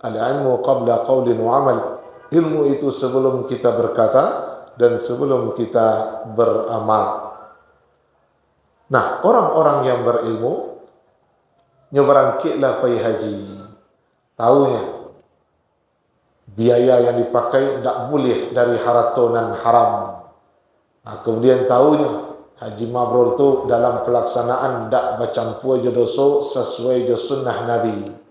Al-ilmu qabla qaulin wa amal. Ilmu itu sebelum kita berkata dan sebelum kita beramal. Nah, orang-orang yang berilmu nyobarangkitlah pai haji. Tahunya biaya yang dipakai tidak boleh dari haratonan haram. Nah, kemudian tahunya haji mabrur itu dalam pelaksanaan tidak bercampur je dosa sesuai je sunnah Nabi.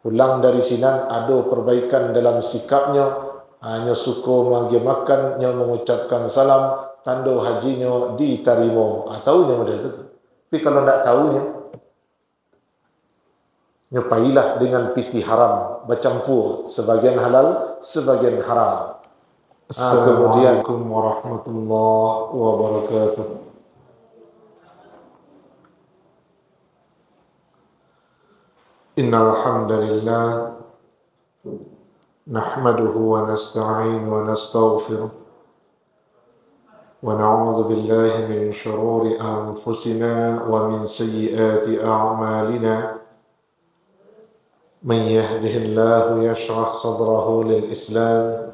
Pulang dari sini ada perbaikan dalam sikapnya, hanya suka magi makan, nya mengucapkan salam, tanda hajinya diterima. Tahunya model itu. Tapi kalau tidak tahunya, nyepailah dengan piti haram, bercampur, sebagian halal, sebagian haram. Assalamualaikum warahmatullahi wabarakatuh. Innal hamdalillah nahmaduhu wa nasta'inu wa nastaghfiruh wa na'udzu billahi min shururi anfusina wa min sayyiati a'malina. Man yahdihillahu yashrah sadrahu lil Islam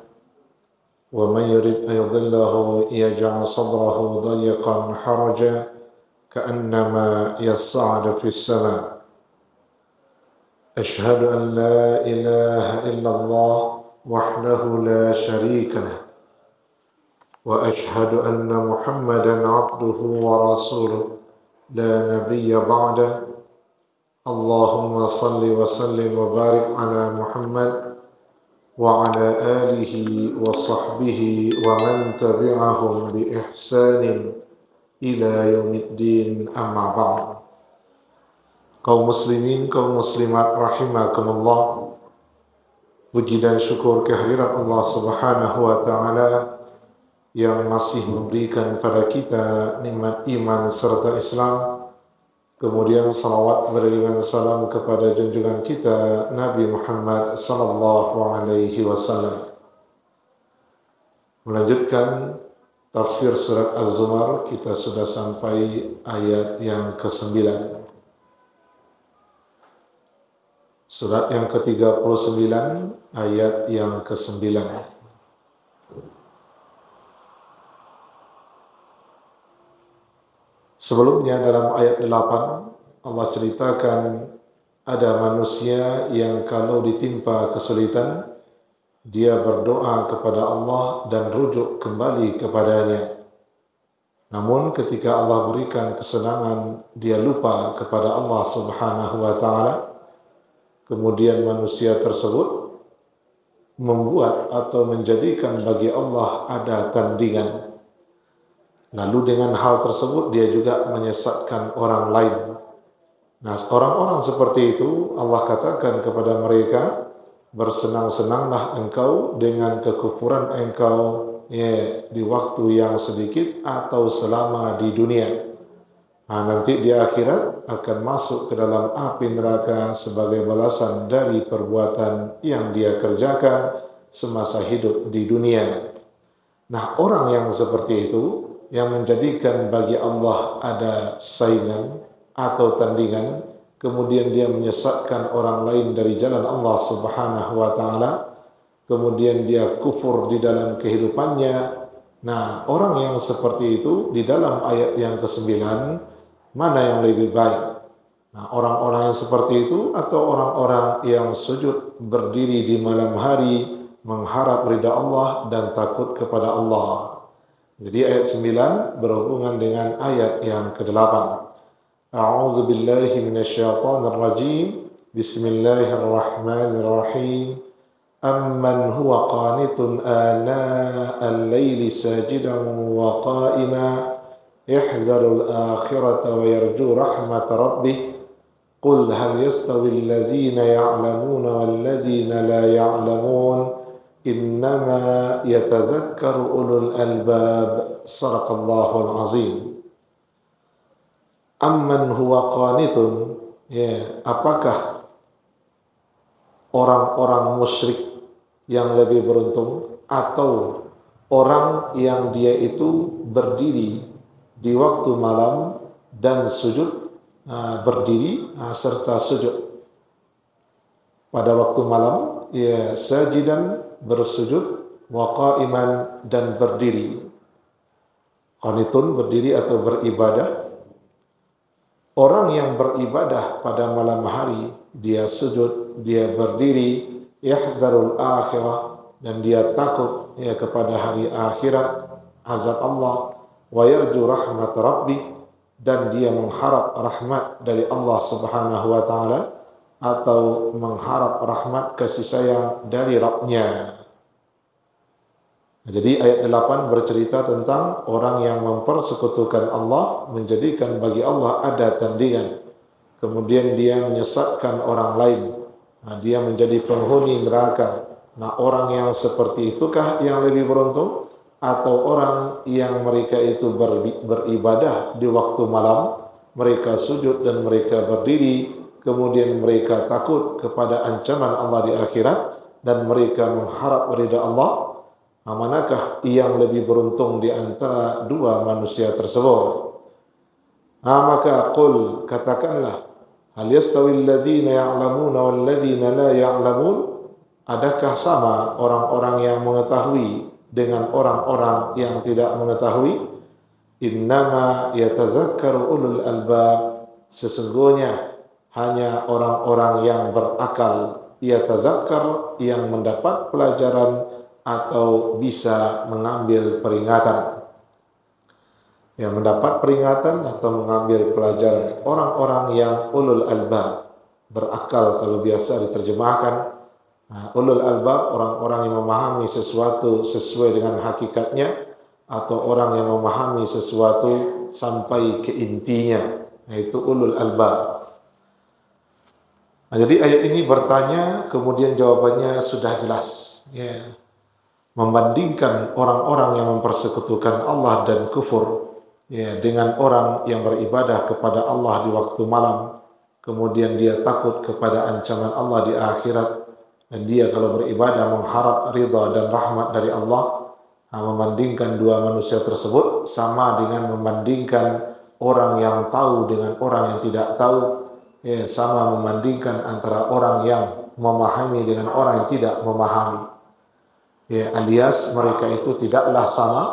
wa man yurid an yudhillahu yaj'al sadrahu dayiqan harajan ka'annama yas'adu fis sama'. أشهد أن لا إله إلا الله وحده لا شريك له وأشهد أن محمدا عبده ورسوله لا نبي بعده. اللهم صل وسلم وبارك على محمد وعلى آله وصحبه ومن تبعهم بإحسان إلى يوم الدين. أما بعد. Kaum muslimin, kaum muslimat rahimakumullah. Puji dan syukur kehadirat Allah Subhanahu wa taala yang masih memberikan pada kita nikmat iman serta Islam. Kemudian salawat beriringan salam kepada junjungan kita Nabi Muhammad sallallahu alaihi wasallam. Melanjutkan tafsir surat Az-Zumar, kita sudah sampai ayat yang ke-9. Surat yang ke-39 ayat yang ke-9. Sebelumnya dalam ayat 8 Allah ceritakan ada manusia yang kalau ditimpa kesulitan dia berdoa kepada Allah dan rujuk kembali kepadanya. Namun ketika Allah berikan kesenangan dia lupa kepada Allah Subhanahu wa taala. Kemudian manusia tersebut membuat atau menjadikan bagi Allah ada tandingan. Lalu dengan hal tersebut dia juga menyesatkan orang lain. Nah, orang-orang seperti itu Allah katakan kepada mereka, bersenang-senanglah engkau dengan kekufuran engkau di waktu yang sedikit atau selama di dunia. Nanti di akhirat akan masuk ke dalam api neraka sebagai balasan dari perbuatan yang dia kerjakan semasa hidup di dunia. Nah, orang yang seperti itu yang menjadikan bagi Allah ada saingan atau tandingan, kemudian dia menyesatkan orang lain dari jalan Allah Subhanahu wa taala, kemudian dia kufur di dalam kehidupannya. Nah, orang yang seperti itu di dalam ayat yang ke-9 mana yang lebih baik? Nah, orang-orang yang seperti itu atau orang-orang yang sujud berdiri di malam hari mengharap ridha Allah dan takut kepada Allah. Jadi ayat 9 berhubungan dengan ayat yang ke-8. A'udzu billahi minasyaitonir rajim. Bismillahirrahmanirrahim. Amman huwa qanitun ana'al laili sajidan wa qa'iman يحذر الآخرة ويرجو رحمة ربه قل هل يستوي الذين يعلمون والذين لا يعلمون إنما يتذكر أولو الألباب صدق الله العظيم. Amman huwa qanitun, apakah orang-orang musyrik yang lebih beruntung atau orang yang dia itu berdiri di waktu malam dan sujud, berdiri serta sujud pada waktu malam ya sajidan, bersujud, wa qa'iman, dan berdiri. Qanitun, berdiri atau beribadah. Orang yang beribadah pada malam hari, dia sujud, dia berdiri, yahzarul akhirah, dan dia takut ya kepada hari akhirat, azab Allah, wa yarju rahmat rabbih, dan dia mengharap rahmat dari Allah Subhanahu wa taala, atau mengharap rahmat kasih sayang dari Rabb-Nya. Jadi ayat 8 bercerita tentang orang yang mempersekutukan Allah, menjadikan bagi Allah ada tandingan. Kemudian dia menyesatkan orang lain. Dia menjadi penghuni neraka. Nah, orang yang seperti itukah yang lebih beruntung? Atau orang yang mereka itu beribadah di waktu malam, mereka sujud dan mereka berdiri, kemudian mereka takut kepada ancaman Allah di akhirat, dan mereka mengharap ridha Allah. Manakah yang lebih beruntung di antara dua manusia tersebut? Maka qul, katakanlah, hal yastawi allazina ya'lamuna wal ladzina la ya'lamun? Adakah sama orang-orang yang mengetahui dengan orang-orang yang tidak mengetahui? Innama yatazakkaru ulul albab, sesungguhnya hanya orang-orang yang berakal, yatazakkar, yang mendapat pelajaran atau bisa mengambil peringatan. Yang mendapat peringatan atau mengambil pelajaran, orang-orang yang ulul albab, berakal kalau biasa diterjemahkan. Ulul albab, orang-orang yang memahami sesuatu sesuai dengan hakikatnya, atau orang yang memahami sesuatu sampai ke intinya, yaitu ulul albab. Jadi ayat ini bertanya, kemudian jawabannya sudah jelas. Membandingkan orang-orang yang mempersekutukan Allah dan kufur dengan orang yang beribadah kepada Allah di waktu malam, kemudian dia takut kepada ancaman Allah di akhirat, dan dia kalau beribadah mengharap ridha dan rahmat dari Allah. Membandingkan dua manusia tersebut sama dengan membandingkan orang yang tahu dengan orang yang tidak tahu, sama membandingkan antara orang yang memahami dengan orang yang tidak memahami. Alias mereka itu tidaklah sama.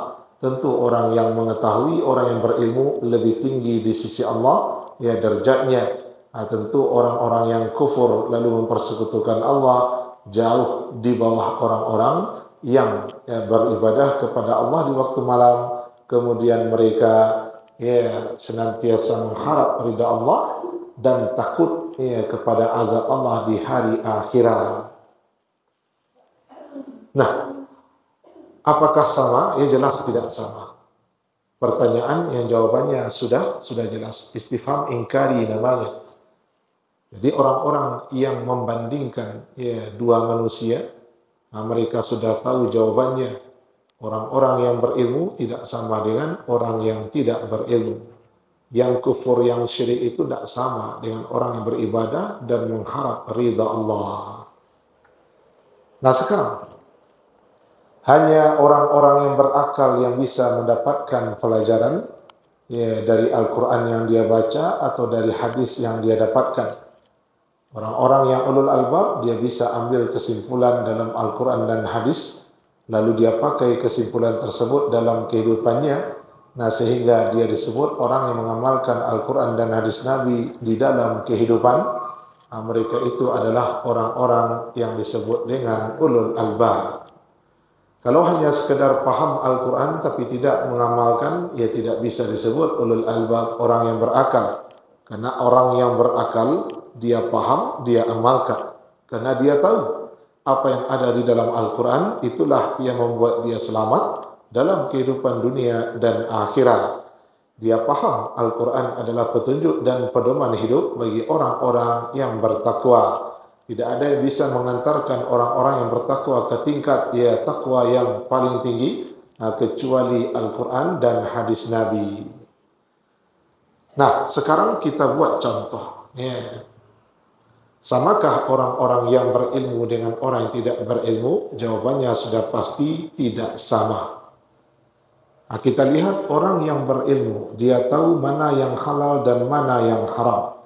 Tentu orang yang mengetahui, orang yang berilmu lebih tinggi di sisi Allah derajatnya. Tentu orang-orang yang kufur lalu mempersekutukan Allah jauh di bawah orang-orang yang beribadah kepada Allah di waktu malam, kemudian mereka senantiasa mengharap ridha Allah dan takut kepada azab Allah di hari akhirat. Nah, apakah sama? Jelas tidak sama. Pertanyaan yang jawabannya sudah jelas. Istifham ingkari namanya. Jadi orang-orang yang membandingkan dua manusia, mereka sudah tahu jawabannya. Orang-orang yang berilmu tidak sama dengan orang yang tidak berilmu. Yang kufur, yang syirik itu tidak sama dengan orang yang beribadah dan mengharap ridha Allah. Nah, sekarang hanya orang-orang yang berakal yang bisa mendapatkan pelajaran dari Al-Quran yang dia baca atau dari hadis yang dia dapatkan. Orang-orang yang ulul albab, dia bisa ambil kesimpulan dalam Al-Quran dan hadis, lalu dia pakai kesimpulan tersebut dalam kehidupannya. Nah, sehingga dia disebut orang yang mengamalkan Al-Quran dan hadis Nabi di dalam kehidupan. Mereka itu adalah orang-orang yang disebut dengan ulul albab. Kalau hanya sekedar paham Al-Quran tapi tidak mengamalkan, tidak bisa disebut ulul albab, orang yang berakal. Karena orang yang berakal, dia paham, dia amalkan. Karena dia tahu apa yang ada di dalam Al-Quran, itulah yang membuat dia selamat dalam kehidupan dunia dan akhirat. Dia paham Al-Quran adalah petunjuk dan pedoman hidup bagi orang-orang yang bertakwa. Tidak ada yang bisa mengantarkan orang-orang yang bertakwa ke tingkat takwa yang paling tinggi kecuali Al-Quran dan hadis Nabi. Nah, sekarang kita buat contoh. Samakah orang-orang yang berilmu dengan orang yang tidak berilmu? Jawabannya sudah pasti tidak sama. Kita lihat orang yang berilmu, dia tahu mana yang halal dan mana yang haram.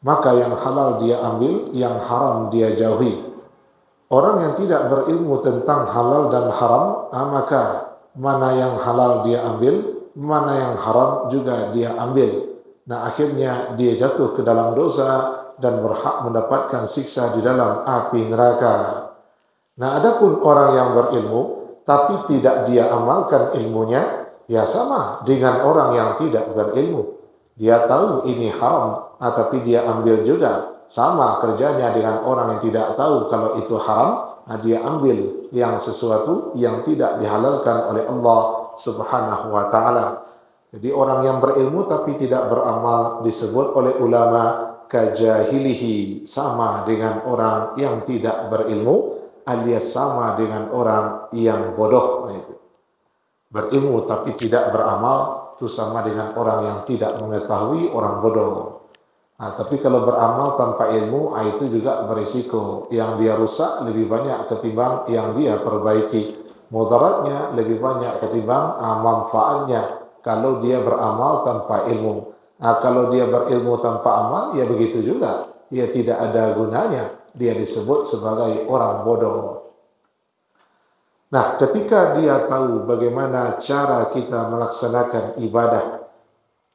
Maka yang halal dia ambil, yang haram dia jauhi. Orang yang tidak berilmu tentang halal dan haram, maka mana yang halal dia ambil, mana yang haram juga dia ambil. Nah, akhirnya dia jatuh ke dalam dosa dan berhak mendapatkan siksa di dalam api neraka. Nah, adapun orang yang berilmu tapi tidak dia amalkan ilmunya, ya sama dengan orang yang tidak berilmu. Dia tahu ini haram, tapi dia ambil juga. Sama kerjanya dengan orang yang tidak tahu kalau itu haram, dia ambil yang sesuatu yang tidak dihalalkan oleh Allah Subhanahu wa taala. Jadi orang yang berilmu tapi tidak beramal disebut oleh ulama kajahilihi, sama dengan orang yang tidak berilmu, alias sama dengan orang yang bodoh. Berilmu tapi tidak beramal itu sama dengan orang yang tidak mengetahui, orang bodoh. Tapi kalau beramal tanpa ilmu, itu juga berisiko. Yang dia rusak lebih banyak ketimbang yang dia perbaiki. Mudaratnya lebih banyak ketimbang manfaatnya kalau dia beramal tanpa ilmu. Kalau dia berilmu tanpa amal, ya begitu juga. Dia tidak ada gunanya. Dia disebut sebagai orang bodoh. Nah, ketika dia tahu bagaimana cara kita melaksanakan ibadah,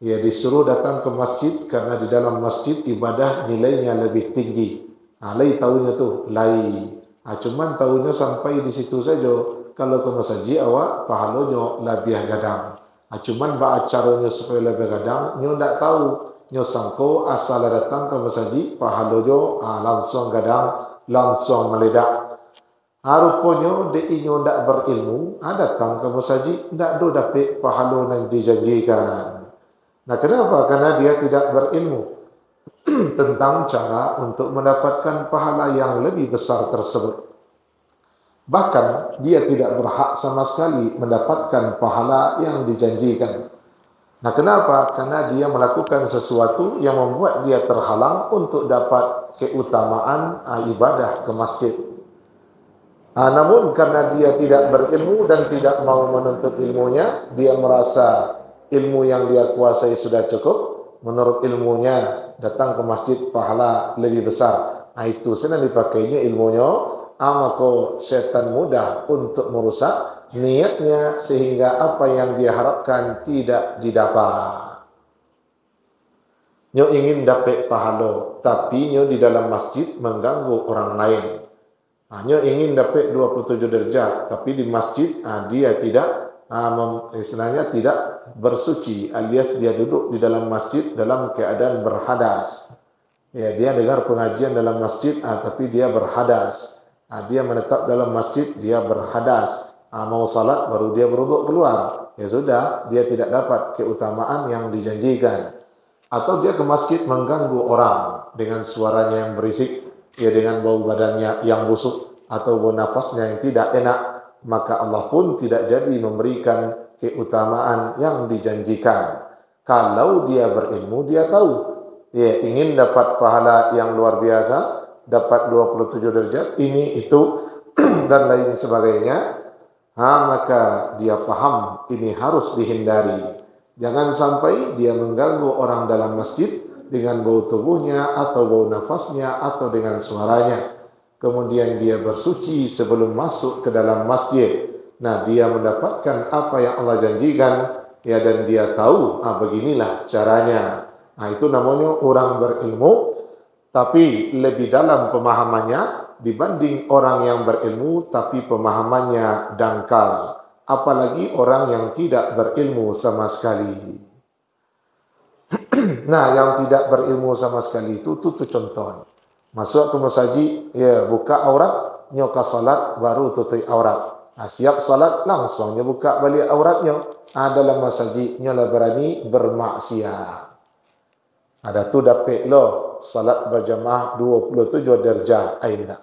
ya disuruh datang ke masjid karena di dalam masjid ibadah nilainya lebih tinggi. Lai tahunya tu, lai. Cuman tahunya sampai di situ saja. Kalau ke masjid awak pahalanya lebih gadang. Cuman ba acaranya supaya lebih gadang, nyo tak tahu. Nyo sangko asal datang ke masjid pahalanya langsung gadang, langsung meledak. Rupanya dia nyo tak berilmu, datang ke masjid tak do dapat pahala yang dijanjikan. Nah, kenapa? Karena dia tidak berilmu tentang cara untuk mendapatkan pahala yang lebih besar tersebut. Bahkan, dia tidak berhak sama sekali mendapatkan pahala yang dijanjikan. Nah, kenapa? Karena dia melakukan sesuatu yang membuat dia terhalang untuk dapat keutamaan ibadah ke masjid. Namun, karena dia tidak berilmu dan tidak mau menuntut ilmunya, dia merasa ilmu yang dia kuasai sudah cukup. Menurut ilmunya, datang ke masjid pahala lebih besar. Itu senang dipakainya ilmunya. Maka syaitan mudah untuk merusak niatnya sehingga apa yang dia harapkan tidak didapat. Nyo ingin dapat pahala, tapi nyo di dalam masjid mengganggu orang lain. Nyo ingin dapat 27 derajat, tapi di masjid dia tidak istilahnya tidak bersuci, alias dia duduk di dalam masjid dalam keadaan berhadas. Ya, dia dengar pengajian dalam masjid tapi dia berhadas. Dia menetap dalam masjid, dia berhadas. Mau salat baru dia berwuduk keluar. Ya sudah, dia tidak dapat keutamaan yang dijanjikan. Atau dia ke masjid mengganggu orang dengan suaranya yang berisik, ya dengan bau badannya yang busuk atau bau nafasnya yang tidak enak. Maka Allah pun tidak jadi memberikan keutamaan yang dijanjikan. Kalau dia berilmu, dia tahu. Ya, ingin dapat pahala yang luar biasa, dapat 27 derajat, ini, itu, dan lain sebagainya. Maka dia paham ini harus dihindari. Jangan sampai dia mengganggu orang dalam masjid dengan bau tubuhnya, atau bau nafasnya, atau dengan suaranya. Kemudian dia bersuci sebelum masuk ke dalam masjid. Nah, dia mendapatkan apa yang Allah janjikan, ya, dan dia tahu, beginilah caranya. Itu namanya orang berilmu, tapi lebih dalam pemahamannya dibanding orang yang berilmu, tapi pemahamannya dangkal. Apalagi orang yang tidak berilmu sama sekali. Nah, yang tidak berilmu sama sekali itu contoh. Masuk ke masjid, ya buka aurat, nyoka salat baru tutup aurat. Siap salat, langsung nyo buka balik auratnya. Dalam masjid nyola berani bermaksiat. Ada tu dapat lo salat berjamaah 27 derajat aina.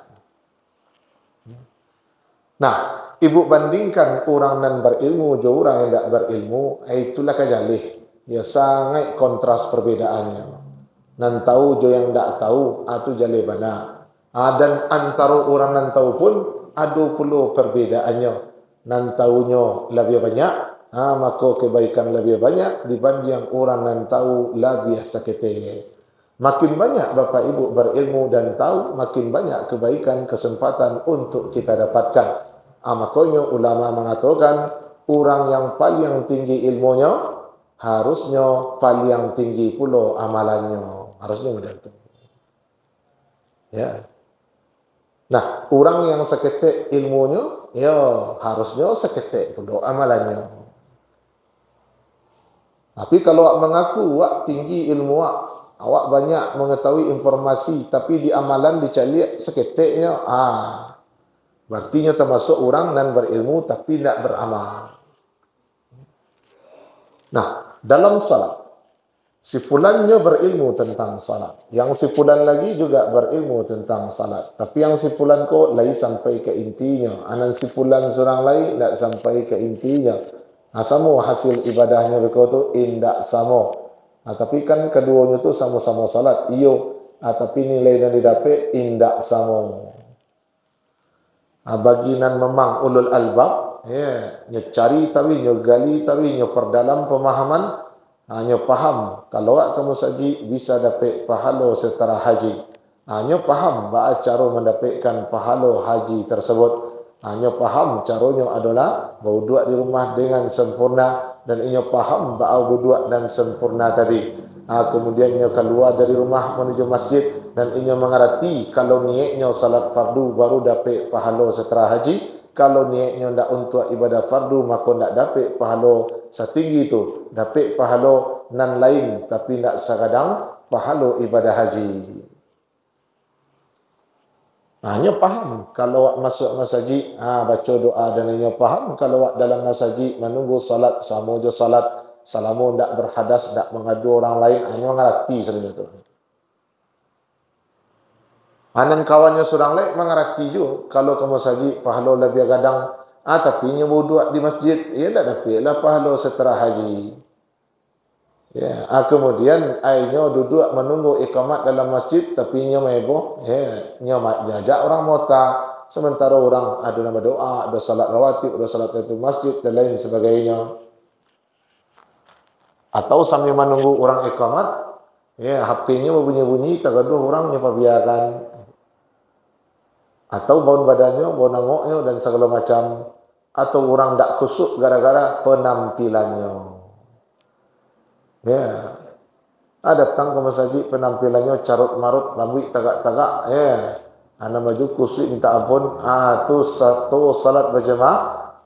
Nah, ibu bandingkan orang nan berilmu jo orang yang tidak berilmu, itulah kajalih. Ya sangat kontras perbedaannya. Nan tahu jo yang tak tahu, itu jale bana. Dan antara orang nan tahu pun ada pula perbedaannya. Nan tahunya lebih banyak, maka kebaikan lebih banyak dibanding orang nan tahu lebih sakit. Makin banyak Bapak Ibu berilmu dan tahu, makin banyak kebaikan kesempatan untuk kita dapatkan. Makanya ulama mengatakan orang yang paling tinggi ilmunya harusnya paling tinggi pula amalannya. Harusnya begitu. Ya. Nah, orang yang seketik ilmunya, ya harusnya seketik pula amalannya. Tapi kalau awak mengaku awak tinggi ilmu awak banyak mengetahui informasi, tapi di amalan dicari seketiknya, berarti termasuk orang dan berilmu tapi tidak beramal. Nah, dalam salat, si fulannya berilmu tentang salat, yang si fulan lagi juga berilmu tentang salat, tapi yang si fulan kok lain sampai ke intinya, anan si fulan seorang lain tidak sampai ke intinya. Sama hasil ibadahnya mereka tu indak sama. Tapi kan keduanya tu sama-sama salat. Iyo, tapi nilai yang didapat indak sama. Baginan memang ulul albab, nyo cari tawi, nyo gali tawi, nyo perdalam pemahaman, nyo faham. Kalau kamu saji bisa dapat pahala setara haji. Nyo faham bahawa cara mendapatkan pahala haji tersebut. Inyo faham caranya adalah berwuduk di rumah dengan sempurna, dan inyo faham bahawa berwuduk dan sempurna tadi. Kemudian inyo keluar dari rumah menuju masjid dan inyo mengerti kalau niatnya salat fardu baru dapat pahala setara haji. Kalau niatnya tidak untuk ibadah fardu maka tidak dapat pahala setinggi itu. Dapat pahala nan lain tapi tidak sekadang pahala ibadah haji. Inyo faham kalau awak masuk masjid, baca doa dan inyo faham kalau awak dalam masjid menunggu salat sama je salat, selama tidak berhadas, tidak mengadu orang lain, inyo mengerti sebenarnya itu. Anan kawannya seorang lain mengerti juga kalau ke masjid pahala lebih gadang, tapi inyo berdoa di masjid, ia tidak dapatlah pahala setara haji. Ya, kemudian inyo duduk menunggu iqamat dalam masjid tapi inyo meboh, inyo jajak orang mota sementara orang ada nama doa, ada salat rawatib, ada salat tahiyatul masjid dan lain sebagainya. Atau sambil menunggu orang iqamat, HP-nya berbunyi-bunyi, tergaduh orang nyoba biarkan. Atau bau badannya, bau nangoknya dan segala macam. Atau orang tak khusyuk gara-gara penampilannya. Datang ke masjid penampilannya carut marut, rambut tagak-tagak, ana maju kusuk minta ampun, tu satu salat berjemaah,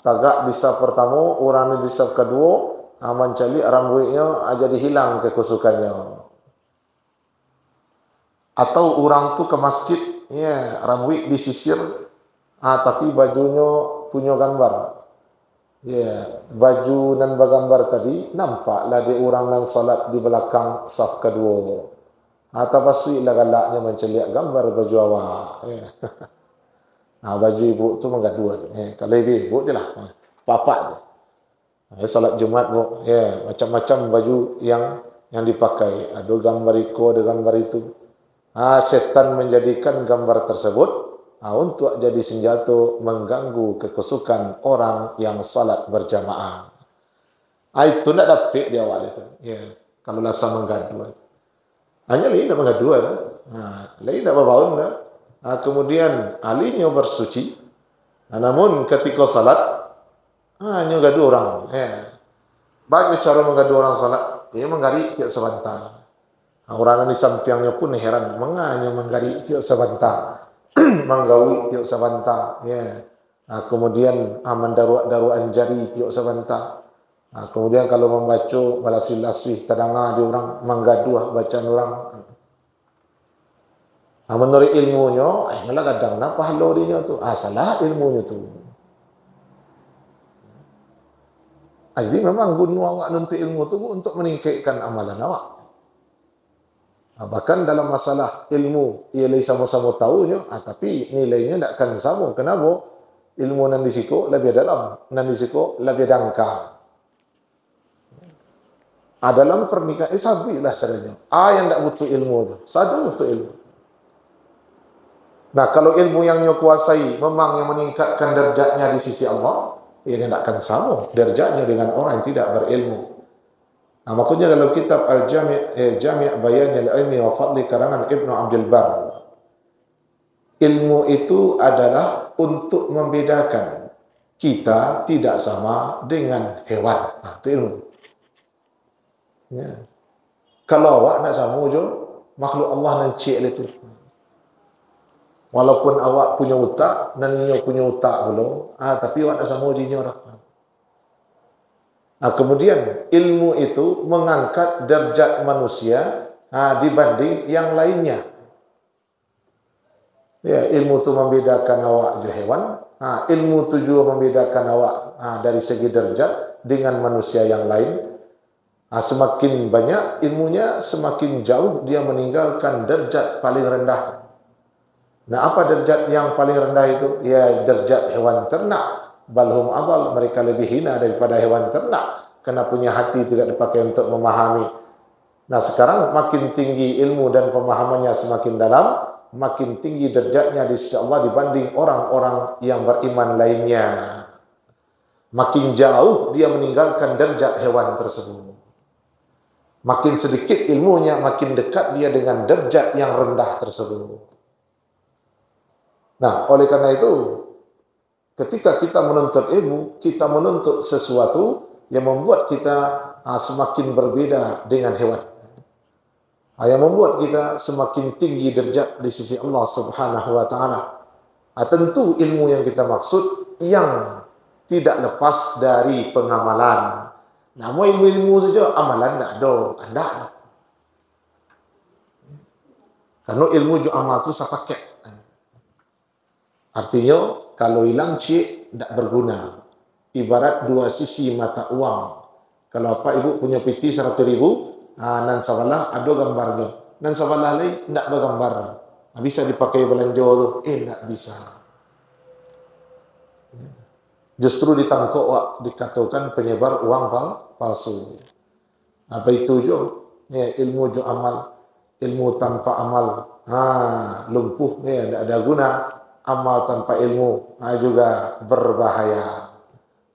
tagak di saf pertama, orang di saf kedua, mencari rambutnya jadi hilang kekusukannya. Atau orang tu ke masjid, rambut disisir, tapi bajunya punya gambar. Baju dan bergambar tadi nampaklah dia orang yang salat di belakang saf kedua. Tapasui galaknya menceliak gambar baju awak. Baju ibu tu menggadua. Kalau ibu tu lah papak tu. Salat Jumat bu, macam-macam baju yang dipakai. Ada gambar iko, ada gambar itu. Setan menjadikan gambar tersebut untuk jadi senjata mengganggu kekusukan orang yang salat berjamaah. Itu tidak dapat di awal itu. Kalau lasa menggadu. Hanya lain tidak menggadu. Lain tidak berbaun. Kemudian ahlinya bersuci. Namun ketika salat, hanya menggadu orang. Bagaimana cara menggadu orang salat? Dia menggari tiap sebentar. Orang di sampingnya pun heran. Mengapa menggari tiap sebentar? Menggawi tiap sebentar, kemudian mendaruan jari tiap sebentar. Kemudian kalau membaca balasih-lasih terdengar di orang menggaduh bacaan orang. Menurut ilmunya, ialah kadang nak pahala dia tu, salah ilmunya tu. Jadi memang guna awak nuntut ilmu tu untuk meningkatkan amalan awak. Bahkan dalam masalah ilmu, ia sama-sama tahunya, tapi nilainya tidak akan sama. Kenapa? Ilmu nan disiko lebih dalam, nan disiko lebih dangkal. Dalam pernikahan, sabilah sebenarnya. Yang tidak butuh ilmu tu, sada butuh ilmu. Nah, kalau ilmu yang nyo kuasai memang yang meningkatkan derajatnya di sisi Allah, ia tidak akan sama derajatnya dengan orang yang tidak berilmu. Makanya dalam kitab Jami' Bayan al-Ilmi wa Fadli karangan Ibnu Abdul Bar, ilmu itu adalah untuk membedakan kita tidak sama dengan hewan. Itu ilmu. Ya. Kalau awak nak sama je, makhluk Allah nan cik itu. Walaupun awak punya utak, dan inyo punya utak belum, tapi awak nak sama je inyo dah. Kemudian ilmu itu mengangkat derajat manusia dibanding yang lainnya. Ya, ilmu itu membedakan awak dari hewan. Ilmu itu juga membedakan awak dari segi derajat dengan manusia yang lain. Semakin banyak ilmunya, semakin jauh dia meninggalkan derajat paling rendah. Nah, apa derajat yang paling rendah itu? Ya, derajat hewan ternak. Balhum adal, mereka lebih hina daripada hewan ternak, karena punya hati tidak dipakai untuk memahami. Nah, sekarang makin tinggi ilmu dan pemahamannya semakin dalam, makin tinggi derajatnya di sisi Allah dibanding orang-orang yang beriman lainnya. Makin jauh dia meninggalkan derajat hewan tersebut. Makin sedikit ilmunya, makin dekat dia dengan derajat yang rendah tersebut. Nah, oleh karena itu, ketika kita menuntut ilmu, kita menuntut sesuatu yang membuat kita semakin berbeda dengan hewan. Yang membuat kita semakin tinggi derajat di sisi Allah Subhanahu wa taala. Tentu ilmu yang kita maksud yang tidak lepas dari pengamalan. Namun ilmu saja amalan tak ada, anda. Karena ilmu juga amal tu sepaket. Artinya kalau hilang cik tak berguna. Ibarat dua sisi mata uang. Kalau apa ibu punya piti 100,000, nan sabalah ada gambarnya. Nan sabalah lain tak bergambar. Bisa dipakai belanja tu? Tak bisa. Justru ditangkap dikatakan penyebar uang palsu. Apa itu jo? Ya, ilmu jo amal. Ilmu tanpa amal, lumpuh, tidak ada guna. Amal tanpa ilmu juga berbahaya.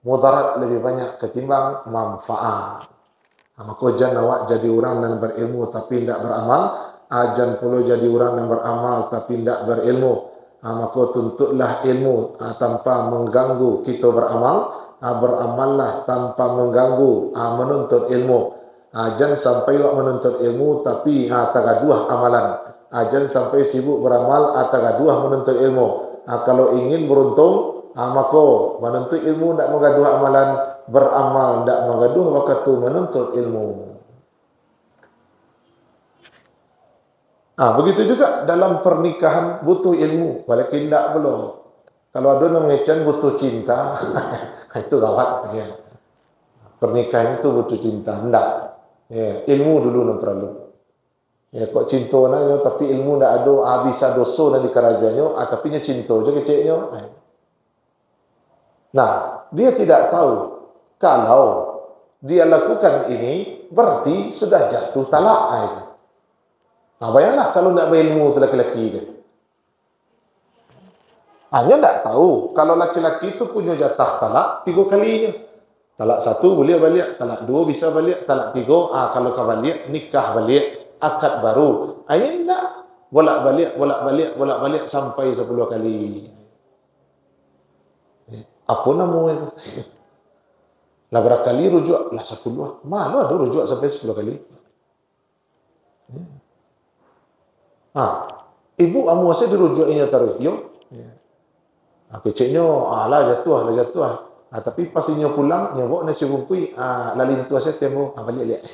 Mudarat lebih banyak ketimbang manfaat. Maka jangan awak jadi orang yang berilmu tapi tidak beramal. Jangan pula jadi orang yang beramal tapi tidak berilmu. Maka tuntutlah ilmu tanpa mengganggu kita beramal. Beramallah tanpa mengganggu menuntut ilmu. Jangan sampai awak menuntut ilmu tapi tagaduh amalan. Jangan sampai sibuk beramal tagaduh menuntut ilmu. Kalau ingin beruntung, maka menuntut ilmu tidak mengaduh amalan, beramal tidak mengaduh waktu menuntut ilmu. Begitu juga dalam pernikahan butuh ilmu, walaupun tidak belum. Kalau ada yang mengecan butuh cinta, itu gawat. Ya. Pernikahan itu butuh cinta, tidak. Ya, ilmu dulu yang perlu. Ya, kok cinta nanya tapi ilmu tidak ada, bisa dosa dan dikerajannya, tapi nya cinta je keciknya. Nah, dia tidak tahu kalau dia lakukan ini berarti sudah jatuh talak itu. Bayanglah kalau tidak berilmu tu laki-laki itu. Hanya tidak tahu kalau laki-laki itu punya jatah talak 3 kalinya. Talak 1 boleh balik, talak 2 bisa balik, talak 3 kalau kau balik nikah balik. Akad baru. Ini tidak. Bolak-balik sampai 10 kali. Apa nama itu? Lah berapa kali rujuk? Lah 10. Malu ada rujuk sampai 10 kali. Ibu amu saya dirujuk ini taruh. Yo. Keciknya lah jatuh. Tapi pas inyo pulang, nyo nasi bungkui, lalin tua saya temu, balik lihat.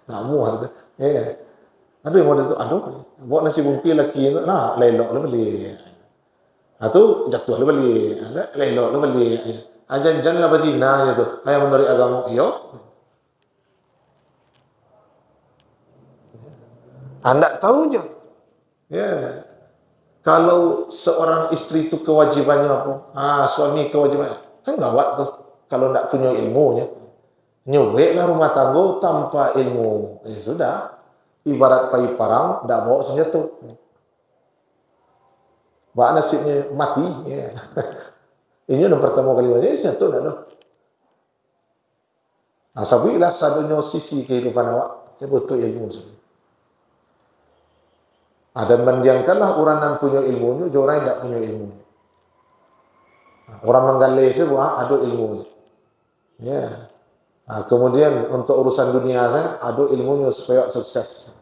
Namu ada. Ada yang model tu, bawa nasi bungkui laki itu, lelok lah balik. Itu jatuh lah balik, lelok lah balik. Jangan lah berzina tu, ayah menurut agama, yo. Anda tahu je. Ya. Kalau seorang istri itu kewajibannya apa? Suami kewajibannya. Kan gawat tu kalau tak punya ilmunya. Nyuweklah rumah tangga tanpa ilmu. Sudah. Ibarat kayu parang, tak bawa senjata. Bawa nasibnya mati. Ini yang pertama kali senjata tak ada. Sabilah satunya sisi kehidupan awak, dia butuh ilmu. Dan mendiangkanlah orang yang punya ilmunya, orang yang tidak punya ilmu. Orang menggalai sebuah ada ilmu. Ya. Kemudian untuk urusan dunia saya ada ilmunya supaya sukses.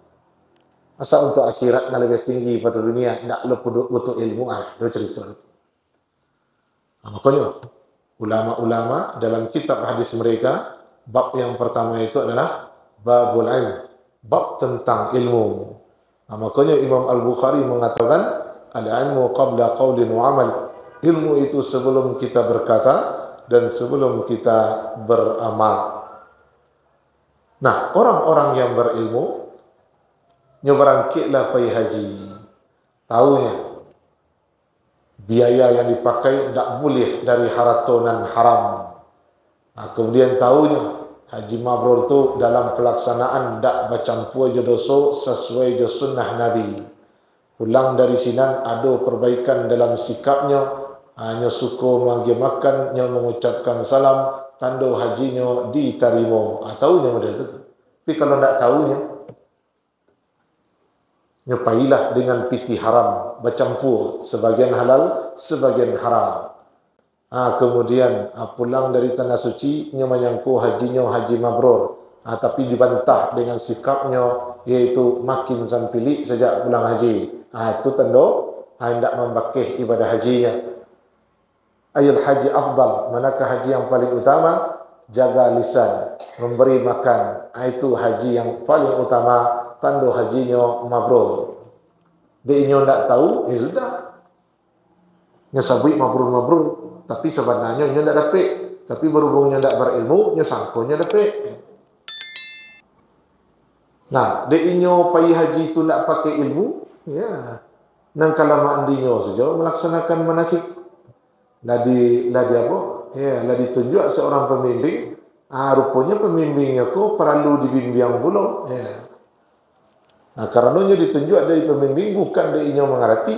Asal untuk akhirat yang lebih tinggi pada dunia, tidak perlu butuh ilmu. Itu cerita. Makanya ulama-ulama dalam kitab hadis mereka, bab yang pertama itu adalah babul ilm, bab tentang ilmu. Makanya Imam Al-Bukhari mengatakan al-ilmu qabla qawlin wa amal. Ilmu itu sebelum kita berkata dan sebelum kita beramal. Nah, orang-orang yang berilmu nyobarangkitlah pergi haji. Tahunya biaya yang dipakai tidak boleh dari haratonan haram. Kemudian tahunya haji mabrur itu dalam pelaksanaan tidak bercampur je dosa sesuai je sunnah Nabi. Pulang dari sini ada perbaikan dalam sikapnya. Hanya suka magi makan, hanya mengucapkan salam, tanda hajinya diterima. Tahunya model itu. Tapi kalau tidak tahunya, nyepailah dengan piti haram, bercampur, sebagian halal, sebagian haram. Kemudian pulang dari tanah suci, nya menyangku hajinya haji mabrur. Tapi dibantah dengan sikapnya, yaitu makin sampilik sejak pulang haji. Itu tanda hendak membakih ibadah hajinya. Ayul haji afdal, manakah haji yang paling utama? Jaga lisan, memberi makan. Itu haji yang paling utama, tanda hajinya mabrur. Dia tidak tahu, sudah. Nya sabui mabrur-mabrur, tapi sebenarnya nya tidak dapat. Tapi berhubungnya tidak berilmu, nya sangkonya dapat. Nah, dia pergi haji itu tidak pakai ilmu, ya. Nang kalamaan dinyo saja melaksanakan manasik. Ladi apa? Ya, ladi tunjuk seorang pembimbing. Rupanya pembimbingnya kok perlu dibimbing pula. Ya. Karenanya ditunjuk dari pembimbing bukan dia inyo mengerti,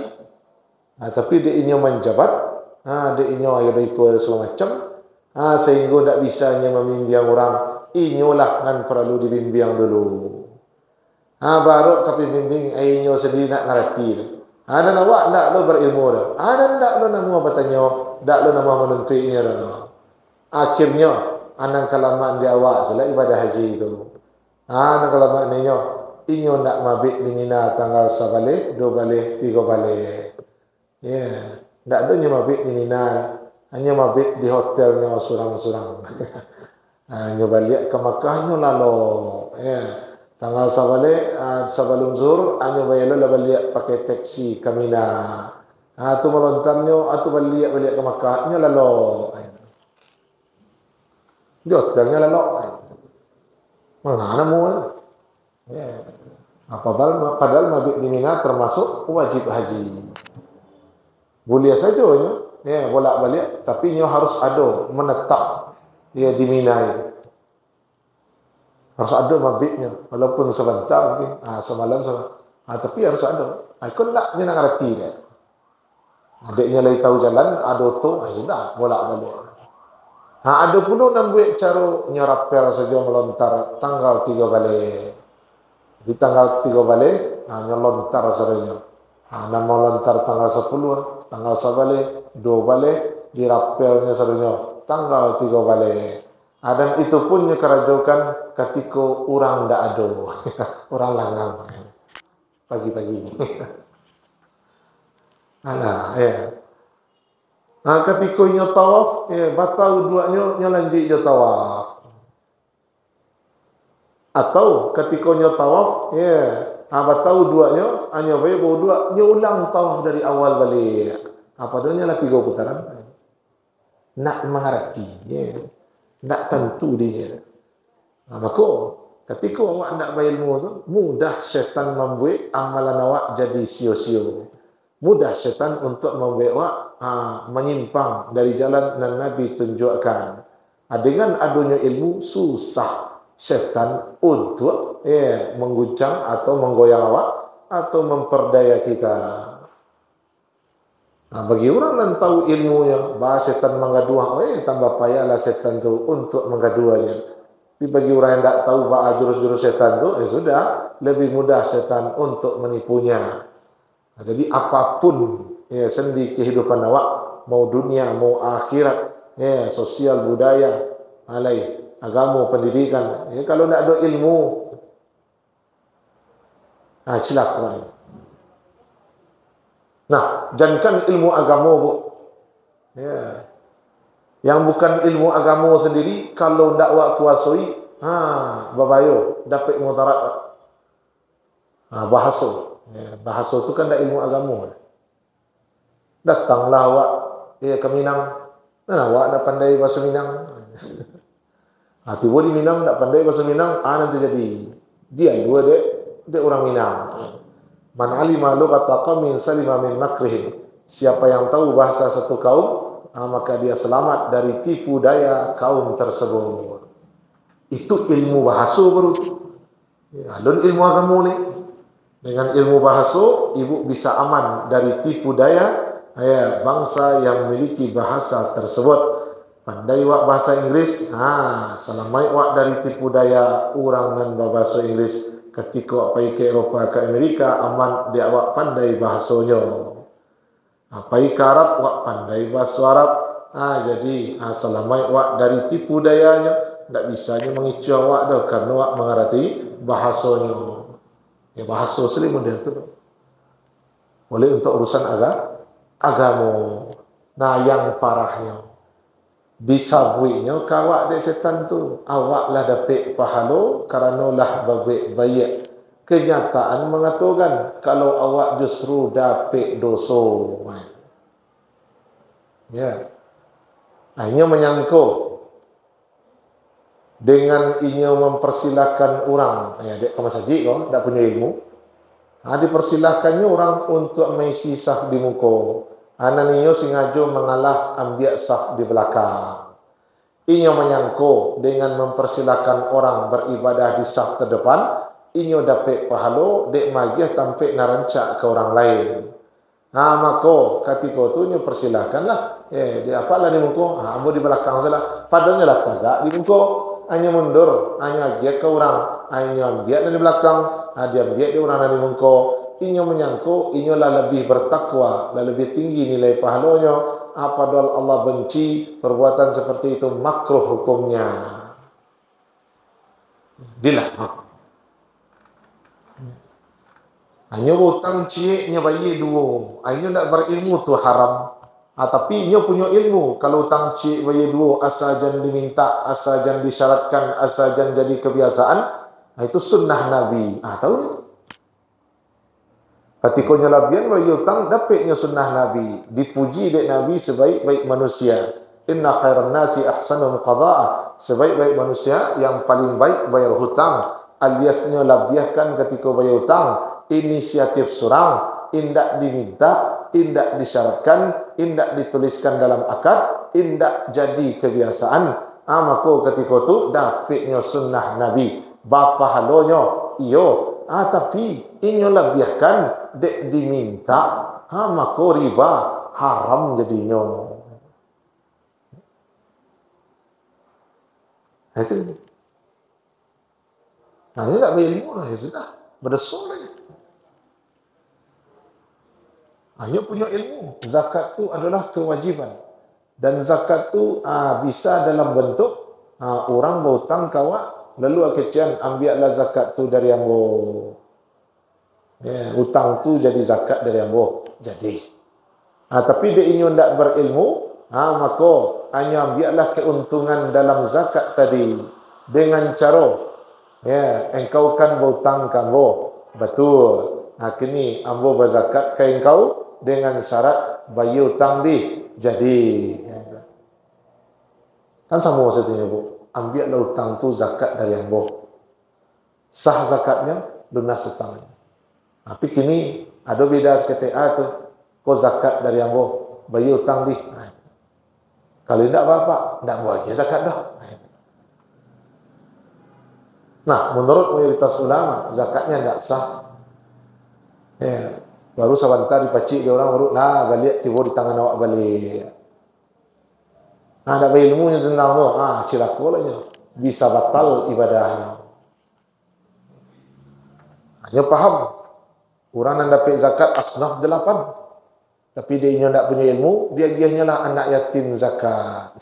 tapi dia inyo menjabat, dia inyo ayat-ayat semacam, sehingga tidak bisanya membimbing orang. Inyolah nan perlu dibimbing dulu. Baru kepembimbing inyo sendiri nak ngerti. Dan awak tidak lo berilmu dah. Dan tidak lo nama bertanya, tidak lo nama menentuinya dah. Akhirnya, anang kelamaan di awak selain ibadah haji itu. Anang kelamaan inyo tidak mabit di Mina tanggal 1 balik, 2 balik, 3 balik. Ya, tidak ada yang mabit di Mina, hanya mabit di hotelnya surang-surang. Hanya balik ke Makkahnya lalu. Ya. Tanggal sabale sebelum zuhur hanya bayar lah balik pakai taksi ke Mina. Tu melontarnya atau balik ke Makkah nya lalu. Di hotelnya lalu. Mana mu? Ya. Padahal mabit di Mina termasuk wajib haji. Boleh saja ya bolak-balik tapi nya harus ada menetap dia di Mina itu. Harus ada mabitnya, walaupun sebentar mungkin, semalam, tapi harus ada. Ikut nak, dia nak ngerti dia. Adiknya lagi tahu jalan, ada tu, sudah, bolak-balik. Ada pula nak buat cara nyerapel saja melontar tanggal 3 balik. Di tanggal 3 balik, nyelontar saja. Nak melontar tanggal 10, tanggal 1 balik, 2 balik, dirapelnya saja. Tanggal 3 balik. Dan itu pun kerajokan ketika orang tidak ada. Orang langang. Pagi-pagi. Ya. Ketika nyo tawaf, batal duanya nyo lanjut je tawaf. Atau ketika nyo tawaf, batal duanya, hanya baik bawa dua, nyo ulang tawaf dari awal balik. Padahal lah 3 putaran. Nak mengerti. Tak tentu dia. Maka ketika awak nak berilmu tu, mudah syaitan membuat amalan awak jadi sia-sia. Mudah syaitan untuk membuat awak menyimpang dari jalan yang Nabi tunjukkan. Dengan adanya ilmu, susah syaitan untuk mengguncang atau menggoyang awak atau memperdaya kita. Bagi orang yang tahu ilmunya, bahasa setan mengaduah, tambah payahlah setan itu untuk mengaduanya. Tapi bagi orang yang tidak tahu jurus-jurus setan itu, sudah lebih mudah setan untuk menipunya. Nah, jadi apapun ya sendi kehidupan awak, mau dunia, mau akhirat, ya sosial, budaya, agama, pendidikan. Ya, kalau tidak ada ilmu, celaka. Nah, jangankan ilmu agama, Bu. Ya. Yang bukan ilmu agama sendiri, kalau tidak awak kuasai, babayo, dapat mudarat. Bahasa. Ya, bahasa itu kan tidak ilmu agama. Datanglah awak ke Minang. Nah, awak tidak pandai bahasa Minang. Tiba di Minang tidak pandai bahasa Minang, nanti jadi dia dua dia orang Minang. Man alima lughata qaumin salima min makrihim. Siapa yang tahu bahasa satu kaum, maka dia selamat dari tipu daya kaum tersebut. Itu ilmu bahasa baru. Ya, dan ilmu agama ni. Dengan ilmu bahasa, ibu bisa aman dari tipu daya bangsa yang memiliki bahasa tersebut. Pandai wak bahasa Inggris, selamai wak dari tipu daya orang nan bahasa Inggris. Ketika wak pergi ke Eropah, ke Amerika, aman dia wak pandai bahasanya. Pergi ke Arab, wak pandai bahasa Arab. Jadi selamai wak dari tipu dayanya, tidak bisanya mengicu wak dah, karena wak mengerti bahasanya. Ya, bahasa Muslim dia tu. Boleh untuk urusan agama. Nah, yang parahnya, disabuinya kawak dek setan tu, awaklah dapat pahala kerana lah baik. Kenyataan mengatakan kalau awak justru dapat dosa. Ya. Hanya menyangka dengan inya mempersilahkan orang, dek ke masjid kau tak punya ilmu. Dipersilahkannya orang untuk mengisi saf di muka. Ananinya sengaja mengalah ambil saf di belakang. Inya menyangka dengan mempersilahkan orang beribadah di saf terdepan, inya dapat pahala dek magih tampik narancak ke orang lain. Maka ketika tu inya persilahkanlah. Dia apalah di muka? Ambo di belakang salah. Padahal lah tagak di muka. Hanya mundur, hanya dia ke orang, hanya ambil dari belakang, dia ambil di orang dari muka. Inya menyangka, inya lah lebih bertakwa, lah lebih tinggi nilai pahalanya. Padahal Allah benci perbuatan seperti itu, makruh hukumnya. Dilarang. Hanya hutang ciknya bayi dua, hanya nak berilmu tu haram. Tapi ia punya ilmu. Kalau hutang cik bayi dua, asal jangan diminta, asal jangan disyaratkan, asal jangan jadi kebiasaan, itu sunnah Nabi. Tahu itu? Ketika nyelabian bayi hutang, dapatnya sunnah Nabi. Dipuji dek Nabi sebaik-baik manusia. Inna khairan nasi ahsanum qada'a. Sebaik-baik manusia yang paling baik bayar hutang. Aliasnya labiahkan ketika bayar hutang. Inisiatif surang. Indak diminta, indak disyaratkan, indak dituliskan dalam akad, indak jadi kebiasaan. Maka ketika itu dapatnya sunnah Nabi. Bapa halonya, iyo. Tapi inyo labiahkan, dek diminta, maka riba haram jadinya. Itu. Ini tak berilmu lah, ya sudah. Berdasar lagi. Hanya punya ilmu. Zakat tu adalah kewajiban. Dan zakat tu bisa dalam bentuk orang berhutang kawak, lalu kecian ambillah zakat tu dari ambo. Hutang tu jadi zakat dari ambo. Jadi. Tapi dia ingin tidak berilmu, maka hanya ambillah keuntungan dalam zakat tadi dengan cara engkau kan berhutang ke ambo. Betul. Kini ambo berzakat ke engkau dengan syarat bayi hutang jadi. Kan sama maksudnya, Bu. Ambillah hutang tu zakat dari ambo. Sah zakatnya, lunas hutangnya. Tapi kini ada beda seketika tu. Kau zakat dari ambo, bayi hutang Kalau tidak apa-apa, tidak boleh zakat dah. Nah, menurut mayoritas ulama, zakatnya tidak sah. Baru sebentar dipacik dia orang baru balik tiba di tangan awak balik. Ada ilmunya tentang tu, cilaka lah nya. bisa batal ibadahnya. Hanya paham orang yang dapat zakat asnaf 8, tapi dia tidak punya ilmu, dia hanyalah anak yatim zakat.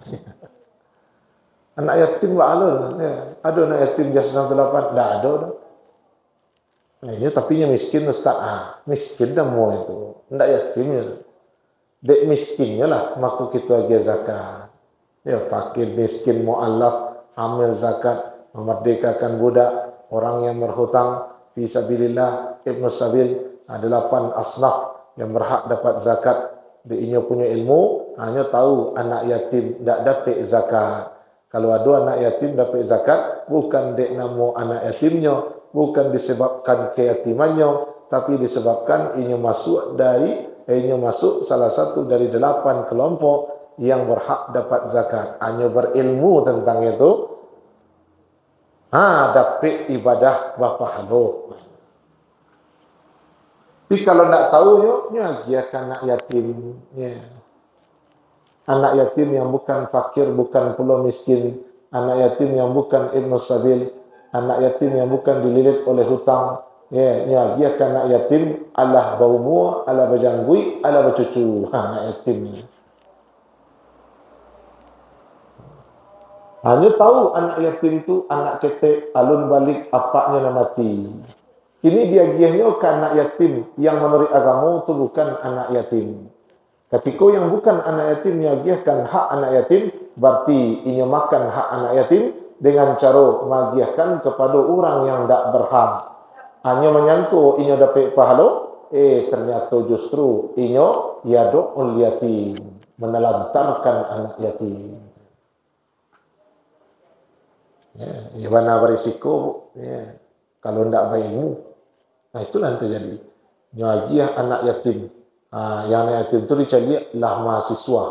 Anak yatim tak ada. Ada anak yatim dia asnaf 8, tak ada. Nah, ini tapinya miskin Ustaz. Miskin dah mau itu. Tidak yatimnya. Dek miskinnya lah maku kita lagi zakat. Ya fakir, miskin, mu'allaf, amil zakat, memerdekakan budak, orang yang berhutang, fisabilillah, ibnu sabil, 8 asnaf yang berhak dapat zakat. Dia punya ilmu, hanya tahu anak yatim tak dapat zakat. Kalau ada anak yatim dapat zakat, bukan dek nama anak yatimnya, bukan disebabkan keyatimannya, tapi disebabkan ini masuk salah satu dari 8 kelompok yang berhak dapat zakat. Hanya berilmu tentang itu, dapat ibadah berpahala. Tapi kalau tak tahu, nyagiakan anak yatim. Anak yatim yang bukan fakir, bukan pula miskin. Anak yatim yang bukan ibnu sabil. Anak yatim yang bukan dililit oleh hutang. Nyagiakan anak yatim, alah baumua, alah berjanggui, alah bercucu. Anak yatim ini. Hanya tahu anak yatim itu anak ketek, alun balik, apaknya nak mati. Ini dia giahnya ke anak yatim yang menurut agama itu bukan anak yatim. Ketika yang bukan anak yatim menyagiahkan hak anak yatim, berarti ia makan hak anak yatim dengan cara mengagiahkan kepada orang yang tak berhak. Hanya menyangka ia dapat pahala, ternyata justru ia yadu'ul yatim, menelantarkan anak yatim. Ya, mana berisiko, kalau tidak berilmu. Nah, itu nanti jadi. Nyagiah anak yatim. Yang anak yatim itu dicarilah mahasiswa.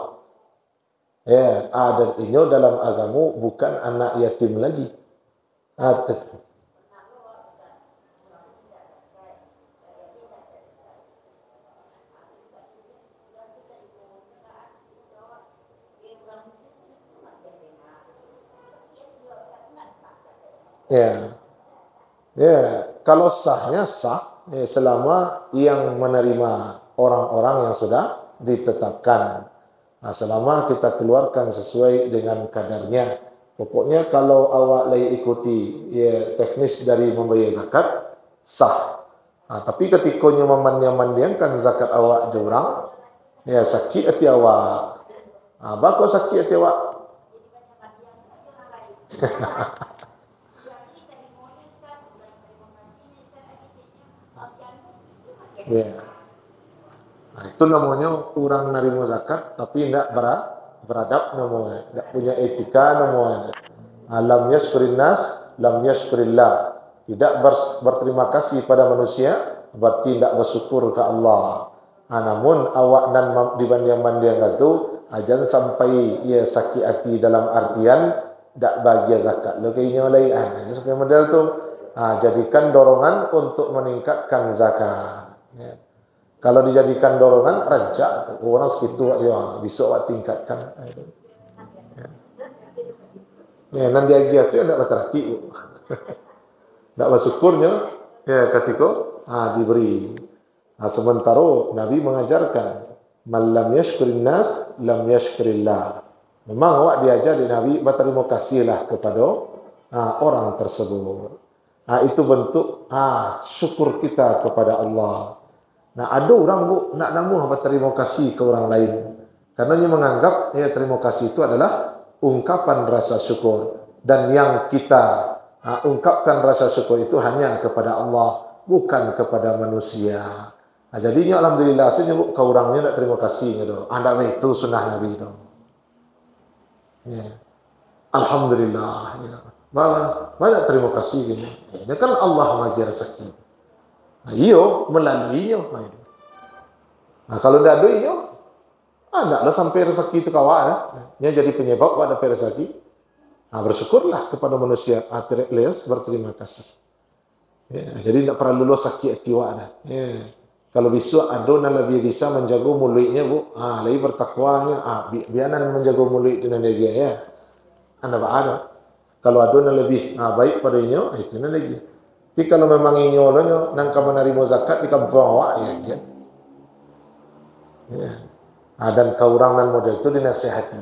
Dan ini dalam agama bukan anak yatim lagi. Kalau sahnya sah, selama yang menerima orang-orang yang sudah ditetapkan. Selama kita keluarkan sesuai dengan kadarnya. Pokoknya kalau awak lagi ikuti teknis dari membayar zakat, sah. Tapi ketika memandiangkan zakat awak jurang, sakit hati awak. Bakal sakit hati awak. Itu namanya orang nerima zakat tapi tidak beradab namanya, tidak punya etika namanya. Lam yashkurin nas, lam yashkurillah. Tidak berterima kasih pada manusia, berarti tidak bersyukur ke Allah. Namun awak dan dibanding-banding itu, jangan sampai sakit hati dalam artian tidak bahagia zakat. Lokainya lain. Supaya model tu jadikan dorongan untuk meningkatkan zakat. Kalau dijadikan dorongan, rancak orang segitu besok awak tingkatkan. Nanti lagi itu tidak berterati, tidak bersyukurnya ketika diberi. Sementara Nabi mengajarkan, "Man lam yashkurin nas, lam yashkurillah." Memang awak diajar di Nabi berterima kasihlah kepada orang tersebut. Itu bentuk syukur kita kepada Allah. Ada orang nak namuh berterima kasih ke orang lain. Karena dia menganggap terima kasih itu adalah ungkapan rasa syukur. Dan yang kita ungkapkan rasa syukur itu hanya kepada Allah, bukan kepada manusia. Jadinya alhamdulillah saya nyebut ke orangnya nak terima kasih anda itu sunnah Nabi itu. Alhamdulillah. Banyak terima kasih gini. Ini kan Allah mengajar rezeki. Melaluinya. Kalau tidak ada iyo, tidaklah sampai rezeki itu kawan. Ini jadi penyebab awak dapat rezeki. Bersyukurlah kepada manusia. Berterima kasih. Jadi tidak perlu lulus sakit hati awak. Kalau besok ada yang lebih bisa menjaga mulutnya, lebih bertakwanya. Biaran menjaga mulut itu nanti dia. Anda ada. Kalau ada yang lebih baik pada inyo, itu na lagi. Tapi kalau memang inyo lo nang kamu menerima zakat di bawa ya. Ya. Dan keurangan model itu dinasihati.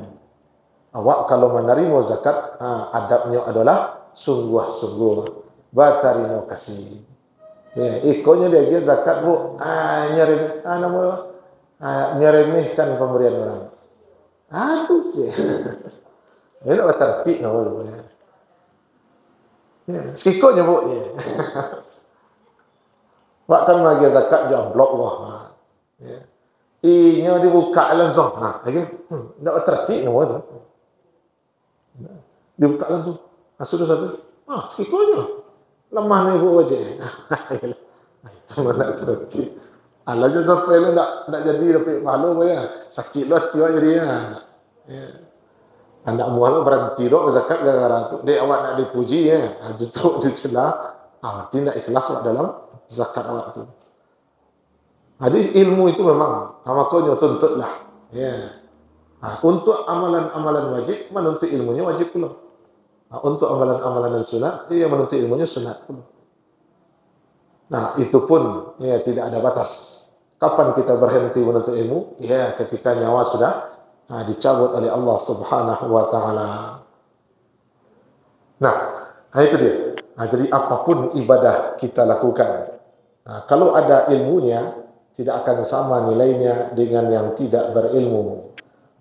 Awak kalau menerima zakat, adabnya adalah sungguh-sungguh berterima kasih. Ya, ikonnya dia zakat bu, nyeremehkan pemberian orang. Tu je. Ini nak tertib nama tu. Ya, sekikonya bu. Ya. Waktu bagi zakat dia blok wah. Ya. Inya dibuka langsung. Lagi. Tak tertib nama tu. Dibuka langsung. Sudah satu. Sekikonya. Lemah ni bu aja. Itu mana tertib. Alah je sampai lu nak jadi dapat pahala ya. Sakit lu hati awak jadi ya. Anak mual berhenti dok zakat gara-gara tu. Dek awak nak dipuji ya. Justru dicela. Arti nak ikhlas awak dalam zakat awak tu. Jadi ilmu itu memang makanya tuntutlah. Ya. Untuk amalan-amalan wajib menuntut ilmunya wajib pula. Untuk amalan-amalan dan sunat ia menuntut ilmunya sunat pula. Nah, itu pun ya tidak ada batas. Kapan kita berhenti menuntut ilmu? Ya, ketika nyawa sudah dicabut oleh Allah Subhanahu wa taala. Nah, itu dia. Jadi apapun ibadah kita lakukan, kalau ada ilmunya tidak akan sama nilainya dengan yang tidak berilmu.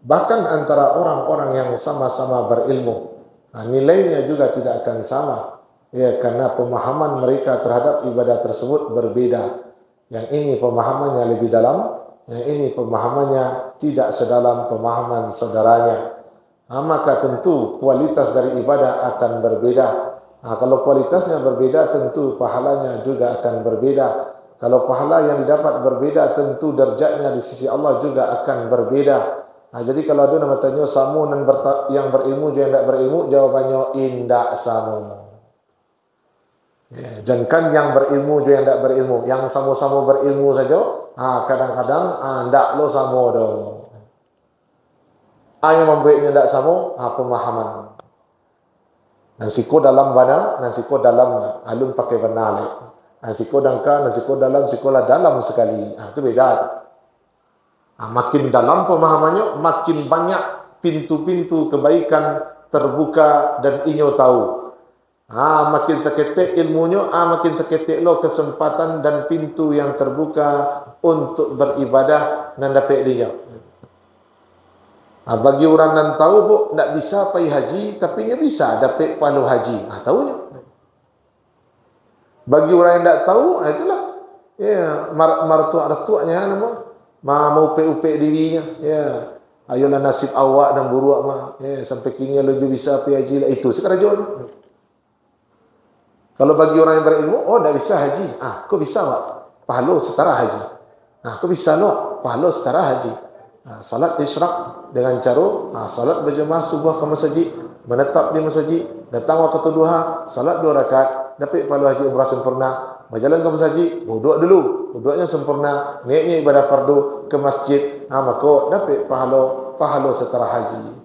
Bahkan antara orang-orang yang sama-sama berilmu, nilainya juga tidak akan sama. Ya, karena pemahaman mereka terhadap ibadah tersebut berbeda. Yang ini pemahamannya lebih dalam, yang ini pemahamannya tidak sedalam pemahaman saudaranya. Maka tentu kualitas dari ibadah akan berbeda. Kalau kualitasnya berbeda, tentu pahalanya juga akan berbeda. Kalau pahala yang didapat berbeda, tentu derajatnya di sisi Allah juga akan berbeda. Jadi kalau ada nama tanya samu dan yang berilmu juga yang tidak berilmu, jawabannya indak samu. Ya, jangan yang berilmu juga yang tidak berilmu. Yang sama-sama berilmu saja, kadang-kadang tidak lo sama dah. Yang membuatnya tidak sama, pemahaman. Nasiko dalam bana, nasiko dalam alun pakai benar. Nasiko dangka, nasiko dalam, sikolah dalam sekali. Itu beda. Makin dalam pemahamannya, makin banyak pintu-pintu kebaikan terbuka dan inyo tahu. Makin seketik ilmunya, makin seketik lo kesempatan dan pintu yang terbuka untuk beribadah dan dapat dia. Bagi orang yang tahu bu, tak bisa pergi haji, tapi dia bisa dapat pahala haji. Tahunya. Bagi orang yang tak tahu, itulah. Ya, martua-martuanya nama mau upek-upek dirinya. Ya, ayolah nasib awak dan buruak mah. Ya, sampai kini lo bisa pergi haji lah itu sekarang jual. Kalau bagi orang yang berilmu, tak bisa haji. Kau bisa wak? Pahala setara haji. Kau bisa lo? Pahala setara haji. Salat isyraq dengan cara salat berjemaah subuh ke masjid, menetap di masjid, datang waktu duha, salat 2 rakaat, dapat pahala haji umrah sempurna. Berjalan ke masjid, wuduk dulu, wuduknya sempurna, niatnya ibadah fardu ke masjid, maka dapat pahala setara haji.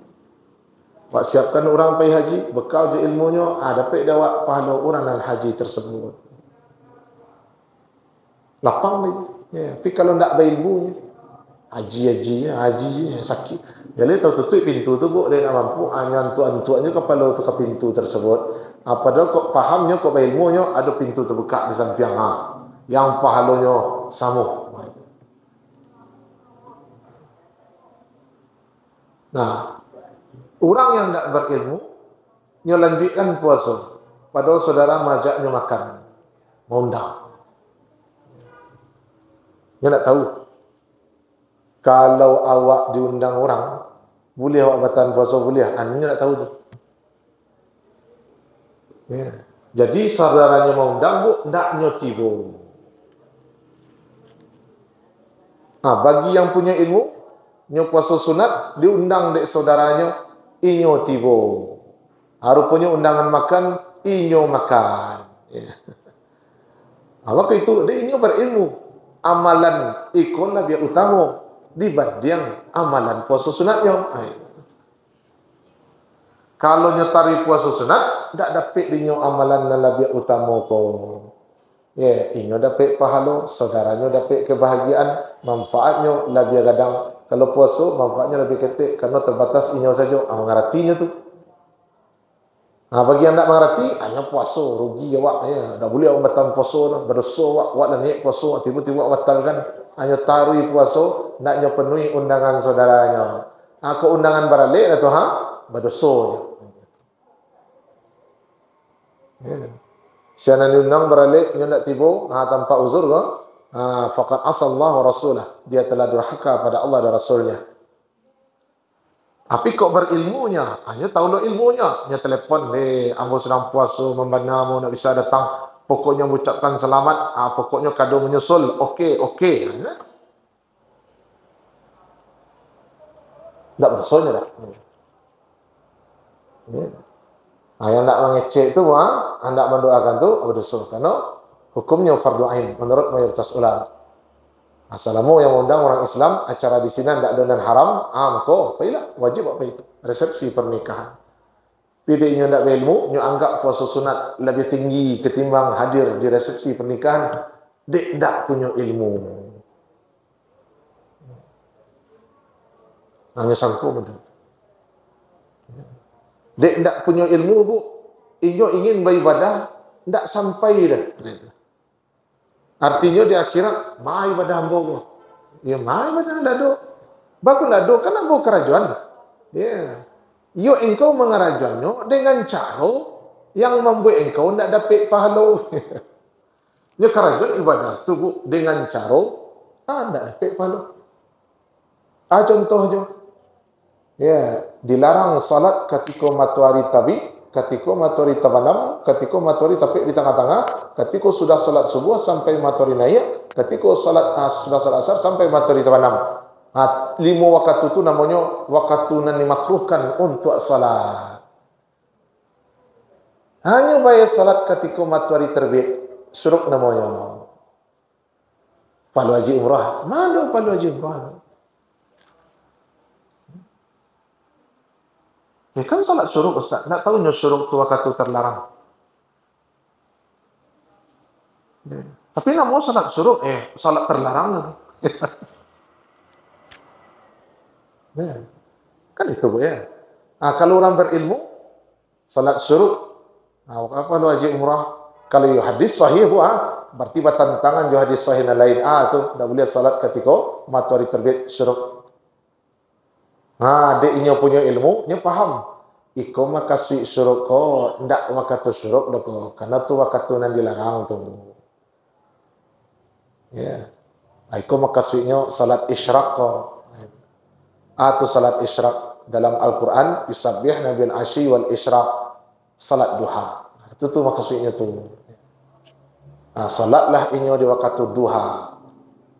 Wak siapkan orang pergi haji, bekal je ilmunya, dapat dapat pahala orang dan haji tersebut. Lapang lagi. Ya, tapi kalau tak berilmunya, haji sakit. Jadi tahu tutup pintu tu bu, dia nak mampu nyantu-antuannya kepala tu ke pintu tersebut. Padahal kok pahamnya, kok berilmunya, ada pintu terbuka di samping yang pahalanya sama. Nah, orang yang tak berilmu, dia lanjutkan puasa. Padahal saudara majaknya makan, mengundang. Dia tak tahu. Kalau awak diundang orang, boleh awak batal puasa, boleh. Dia tak tahu tu. Ya. Jadi saudaranya mengundang, bu, tak nyoti bu. Bagi yang punya ilmu, nyo puasa sunat, diundang dek saudaranya, inyo tibo. Rupanya undangan makan, inyo makan. Ya. Maka itu, dia inyo berilmu. Amalan ikon lebih utama dibanding amalan puasa sunatnya. Kalau nyetari puasa sunat, tak dapat dinyo amalan na lebih utama ko. Ya, inyo dapat pahala, saudaranya dapat kebahagiaan, manfaatnya lebih gadang. Kalau puasa, manfaatnya lebih ketik karena terbatas inyo saja. Mengertinya tu. Bagi yang tak mengerti, hanya puasa, rugi awak. Ya, tak boleh awak batal puasa, berdosa awak dah niat puasa, tiba-tiba awak batalkan. Hanya tarui puasa, naknya penuhi undangan saudaranya. Aku undangan baralik lah tu, berdosa je. Ya. Siapa diundang beralik, dia tak tiba, tanpa uzur ke, faqad asallahu rasulah. Dia telah durhaka pada Allah dan Rasulnya. Tapi kok berilmunya, hanya tahu lo ilmunya. Dia telefon, ambo sedang puasa, membanamu, nak bisa datang. Pokoknya mengucapkan selamat, pokoknya kado menyusul, okey. Tak berdosa dah. Ya. Yang nak mengecek tu, hendak mendoakan tu berdosa. Karena hukumnya fardu ain menurut mayoritas ulama. Assalamu yang undang orang Islam, acara di sini tidak ada dan haram, maka baiklah, wajib apa itu? Resepsi pernikahan. Bila inyo tidak berilmu, inyo anggap puasa sunat lebih tinggi ketimbang hadir di resepsi pernikahan, dek tak punya ilmu. Hanya sangku betul. Dek tak punya ilmu, bu, inyo ingin beribadah, tak sampai dah. Artinya di akhirat, mai ibadah hamba bu. Ya, mai ibadah dah do. Baguslah do, kan hamba kerajaan. Ya. Yo engkau mengerajannya dengan cara yang membuat engkau tidak dapat pahala. Ya, kerajaan ibadah tu bu, dengan cara tidak dapat pahala. Contohnya, ya, dilarang salat ketika matahari terbit, ketika matahari terbenam, ketika matahari terbit di tengah-tengah, ketika sudah salat subuh sampai matahari naik, ketika sudah salat asar sampai matahari terbenam. 5 waktu itu namanya waktu yang dimakruhkan untuk salat. Hanya bayar salat ketika matahari terbit, syuruk namanya. Pahala haji umrah. Mana pahala haji umrah? Ya kan salat syuruk Ustaz. Tak tahunya syuruk itu waktu terlarang. Ya. Tapi namun salat syuruk, salat terlarang. Ya. Kan itu bu ya. Kalau orang berilmu, salat syuruk, apa lu haji umrah? Kalau hadis sahih bu, berarti bertentangan dengan hadis sahih yang lain. Tu tak boleh salat ketika matahari terbit syuruk. Dia punya ilmu, dia faham. Iko makasih syuruk ko, ndak waktu syuruk dah ko, karena tu waktu yang dilarang tu. Ya, iko makasihnya salat isyraq ko. Tu salat isyraq dalam Al-Quran, yusabbihna bil asyi wal isyraq, salat duha. Itu tu makasihnya tu. Salatlah inyo di waktu duha.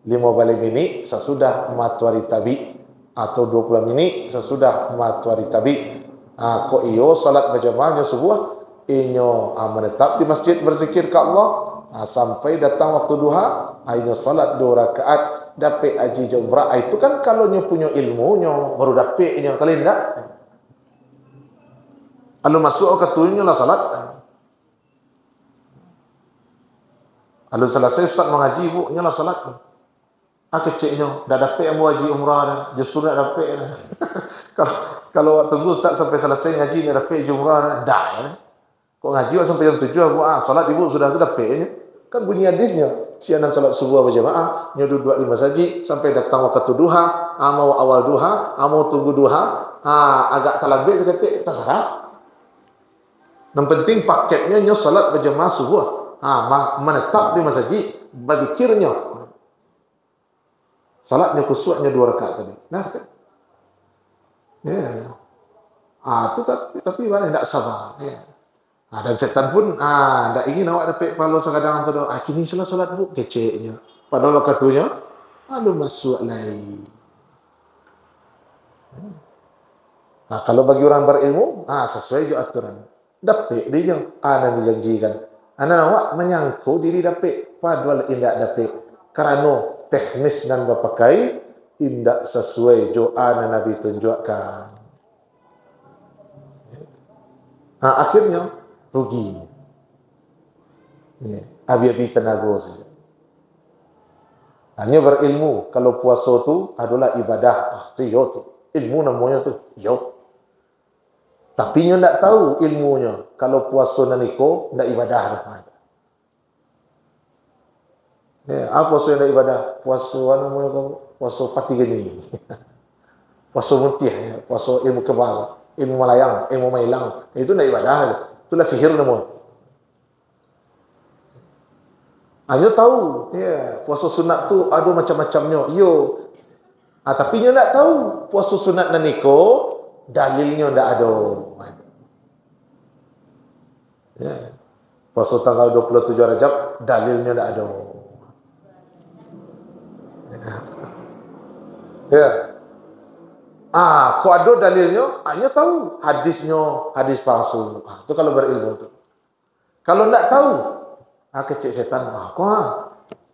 5 balik minit sesudah matahari terbit atau 20 minit sesudah matahari terbit. Kok iyo salat berjamaahnya subuh, inyo menetap di masjid berzikir ke Allah, sampai datang waktu duha, inyo salat 2 rakaat, dapat haji umrah. Itu kan kalau nyo punya ilmunya baru dapat inyo, kali ndak. Kalau masuk ke tujuannya lah salat. Kalau selesai ustaz mengaji bu, nyolah salat. Keciknya, dah dapat yang haji umrah dah. Justru dah dapat dah. Kalau tunggu ustaz sampai selesai ngaji, dah dapat haji umrah dah. Kok ngaji sampai jam 7, bu, salat ibu sudah tu dapatnya. Kan bunyi hadisnya, sianan salat subuh berjamaah, nyo duduk di masjid sampai datang waktu duha, mau awal duha, mau tunggu duha, agak terlambat seketik, terserah. Yang penting paketnya nyo salat berjamaah subuh, menetap di masjid, berzikirnya. Salatnya khusyuknya 2 rakaat tadi. Nah kan? Ya. Itu tapi mana tidak sabar. Ya. Dan setan pun tak ingin awak dapat pahala sekadang tu. Kini salat bu keceknya. Padahal waktunya masuk lagi. Kalau bagi orang berilmu, sesuai je aturan. Dapat dia yang dijanjikan. Anak awak menyangkau diri dapat, padahal tidak dapat. Kerana teknis dan berpakai tidak sesuai doa yang Nabi tunjukkan. Akhirnya rugi. Abi-abi tenaga saja. Hanya berilmu. Kalau puasa tu adalah ibadah. Tu yo tu. Ilmu namanya tu. Yo. Tapi nyo tak tahu ilmunya. Kalau puasa naniko, nak ibadah dah. Apa puasa nak ibadah? Puasa namanya kau? Puasa pati geni. Puasa mutih. Puasa ilmu kebal. Ilmu malayang. Ilmu mailang. Itu nak ibadah. Itulah sihir namanya. Hanya tahu, puasa sunat tu ada macam-macamnya. Yo. Tapi nyo tak tahu puasa sunat naniko, dalilnya tak ada. Puasa tanggal 27 Rajab, dalilnya tak ada. Kau ada dalilnya, hanya tahu hadisnya, hadis palsu. Itu kalau berilmu tu. Kalau tak tahu, kecik setan.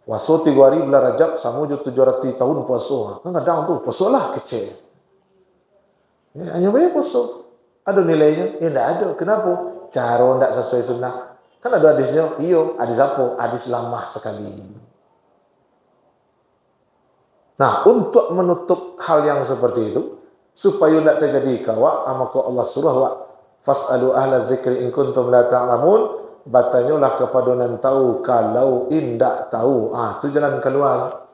Puasa 3 hari bulan Rajab sama je 700 tahun puasa. Kan kadang tu puasa lah kecik. Hanya banyak puasa. Ada nilainya? Tak ada. Kenapa? Cara tak sesuai sunnah. Kan ada hadisnya. Iyo, hadis apa? Hadis lama sekali. Nah, untuk menutup hal yang seperti itu, supaya tak terjadi kawak, maka Allah suruh wak fas'alu ahla zikri in kuntum la ta'lamun. Batanyalah kepada nan tahu kalau indak tahu. Tu jalan keluar.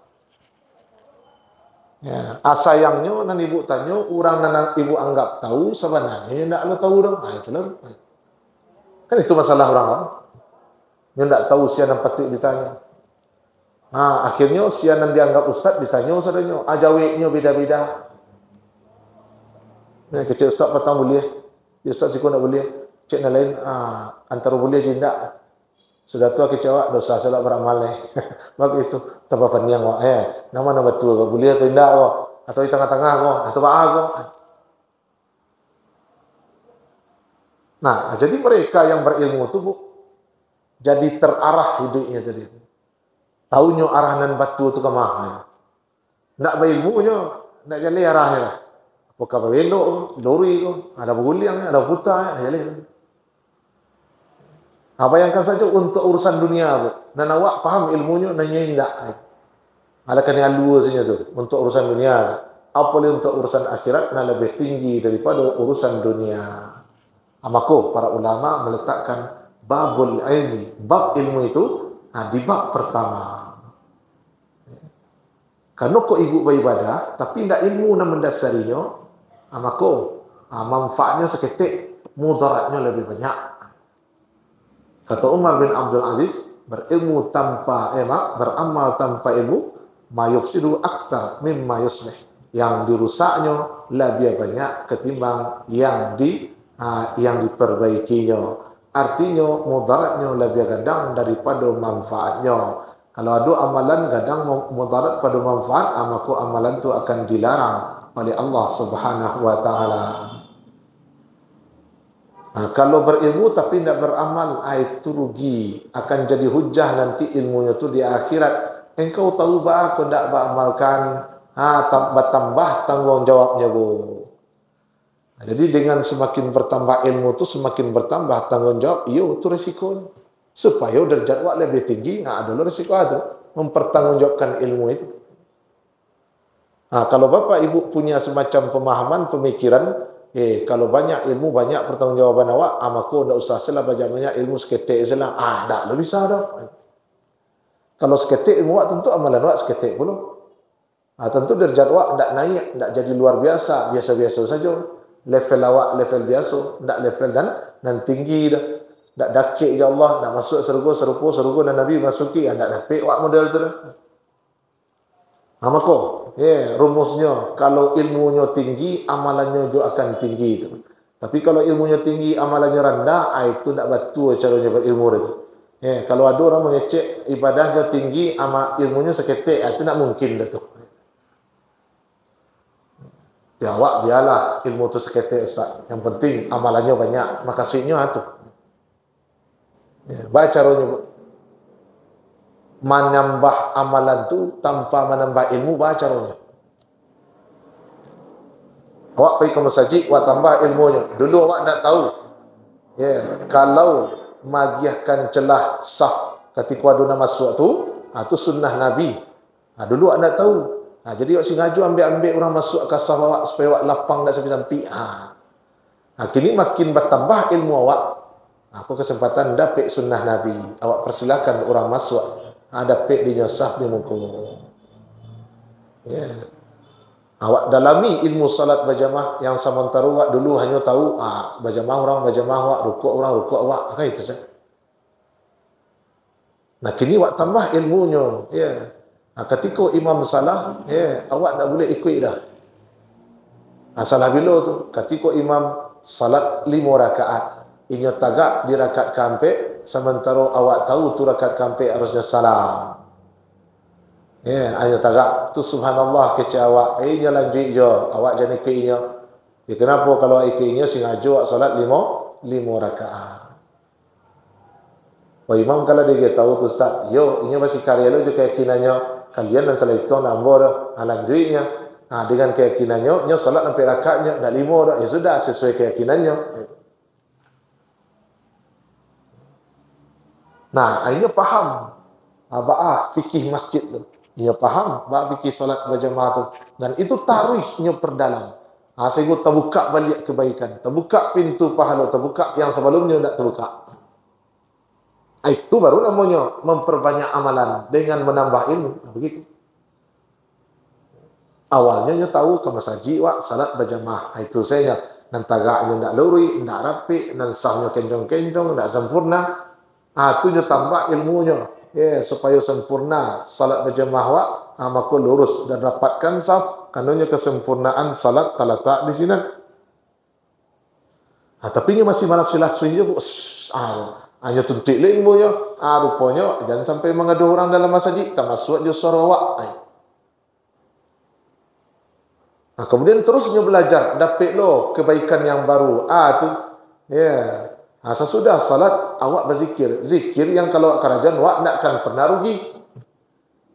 Sayangnya nan ibu tanya, orang nan ibu anggap tahu sebenarnya ndak lo tahu dah. Itulah. Kan itu masalah orang. Yang ndak tahu siapa patut ditanya. Akhirnya siapa yang dianggap ustaz ditanya saudaranya. Jawabnya beda-beda. Kecil ustaz petang boleh. Ya ustaz siko nak boleh. Cik nak lain antara boleh je tak. Sudah tu aku jawab dosa salah beramal ni. Maka itu tambah panjang kok. Nama betul kok boleh atau tidak kok. Atau di tengah-tengah kok. Atau apa kok. Nah, jadi mereka yang berilmu tu jadi terarah hidupnya tadi. Tahunya arah nan batu tu ke mana. Nak berilmunya, nak jalan arahnya lah. Apakah berbelok, lori kok, ada berguliang, ada putar, nak jalan. Bayangkan saja untuk urusan dunia. Dan awak faham ilmunya, nanya tidak. Ada kena alua saja tu. Untuk urusan dunia. Apalagi untuk urusan akhirat, nak lebih tinggi daripada urusan dunia. Maka para ulama meletakkan babul ilmi. Bab ilmu itu di bab pertama. Kalau kau ibu beribadah, tapi tidak ilmu nak mendasarinya, maka manfaatnya seketik, mudaratnya lebih banyak. Kata Umar bin Abdul Aziz, berilmu tanpa beramal tanpa ilmu, mayufsidu aksar mimma yuslih. Yang dirusaknya lebih banyak ketimbang yang diperbaikinya. Artinya mudaratnya lebih gadang daripada manfaatnya. Kalau ada amalan gadang mudarat pada manfaat, maka amalan itu akan dilarang oleh Allah Subhanahu wa taala. Kalau berilmu tapi tidak beramal, itu rugi. Akan jadi hujah nanti ilmunya itu di akhirat. Engkau tahu bah aku tidak beramalkan, tambah tanggungjawabnya bu. Jadi dengan semakin bertambah ilmu itu semakin bertambah tanggungjawab. Iyo itu resiko. Supaya derajat awak lebih tinggi, adalah resiko itu mempertanggungjawabkan ilmu itu. Kalau bapak ibu punya semacam pemahaman, pemikiran, kalau banyak ilmu, banyak pertanggungjawaban awak, maka tidak usah salah banyak ilmu seketik salah. Tak bisa dah. Kalau seketik ilmu awak, tentu amalan awak seketik pula. Tentu derajat awak tidak naik, tidak jadi luar biasa, biasa-biasa saja. Level awak level biasa, tidak level dan tinggi dah. Tak dakik je Allah, nak masuk surga dan Nabi masuki, tak dapat awak model tu dah. Maka, rumusnya, kalau ilmunya tinggi, amalannya juga akan tinggi itu. Tapi kalau ilmunya tinggi, amalannya rendah, itu tak betul caranya berilmu itu. Kalau ada orang mengecek ibadahnya tinggi, ilmunya seketik, itu tak mungkin dah tu. Awak biarlah ilmu itu seketik ustaz. Yang penting amalannya banyak, maka maksudnya itu. Baik caranya menambah amalan tu tanpa menambah ilmu, baik caranya. Awak pergi ke masjid, awak tambah ilmunya. Dulu awak tak tahu. Ya, kalau magiahkan celah saf ketika aduna masuk tu sunnah Nabi. Dulu anda tahu. Jadi awak sengaja ambil orang masuk ke saf awak supaya awak lapang tak sampai-sampai. Kini makin bertambah ilmu awak. Aku kesempatan dapat sunnah Nabi. Awak persilakan orang masuk. Dapat di saf di muka. Ya. Awak dalami ilmu salat berjamaah yang sementara awak dulu hanya tahu berjamaah orang berjamaah awak, rukuk orang rukuk awak. Itu saja. Nah, kini awak tambah ilmunya. Ya. Ketika imam salah, awak tak boleh ikut dah. Salah bila tu? Ketika imam salat 5 rakaat, inyo tagak di rakaat keempat, sementara awak tahu tu rakaat keempat harusnya salam. Hanya tagak tu subhanallah kecil awak. Inyo lanjut je, awak jangan ikut inyo. Kenapa kalau ikut inyo sengaja awak salat 5 rakaat? Imam kalau dia tahu tu ustaz, inyo masih karya lo je keyakinannya. Kalian dan salah itu nambah dah. Lanjutnya. Dengan keyakinannya, salat sampai rakaatnya, dah 5 dah. Ya sudah, sesuai keyakinannya. Nah, ini faham. Fikih masjid tu. Ia faham. Fikih salat berjamaah tu. Dan itu tarikhnya perdalam. Sehingga terbuka balik kebaikan. Terbuka pintu pahala. Terbuka yang sebelumnya tak terbuka. Itu baru namanya memperbanyak amalan dengan menambah ilmu. Begitu. Awalnya nyo tahu ke masjid wak salat berjamaah. Itu saya nan tagaknya ndak luri, ndak rapi, nan sahnya kencang-kencang, ndak sempurna. Tu nyo tambah ilmunya. Supaya sempurna salat berjamaah wak, maka lurus dan rapatkan saf. Kanonnya kesempurnaan salat terletak di sini. Tapi nyo masih malas filaswi je. Hanya tuntut ilmunya. Rupanya jangan sampai mengadu orang dalam masjid. Tak masuk je suara awak. Kemudian terusnya belajar. Dapat lo kebaikan yang baru. Sesudah salat awak berzikir. Zikir yang kalau kerajaan awak tak akan pernah rugi.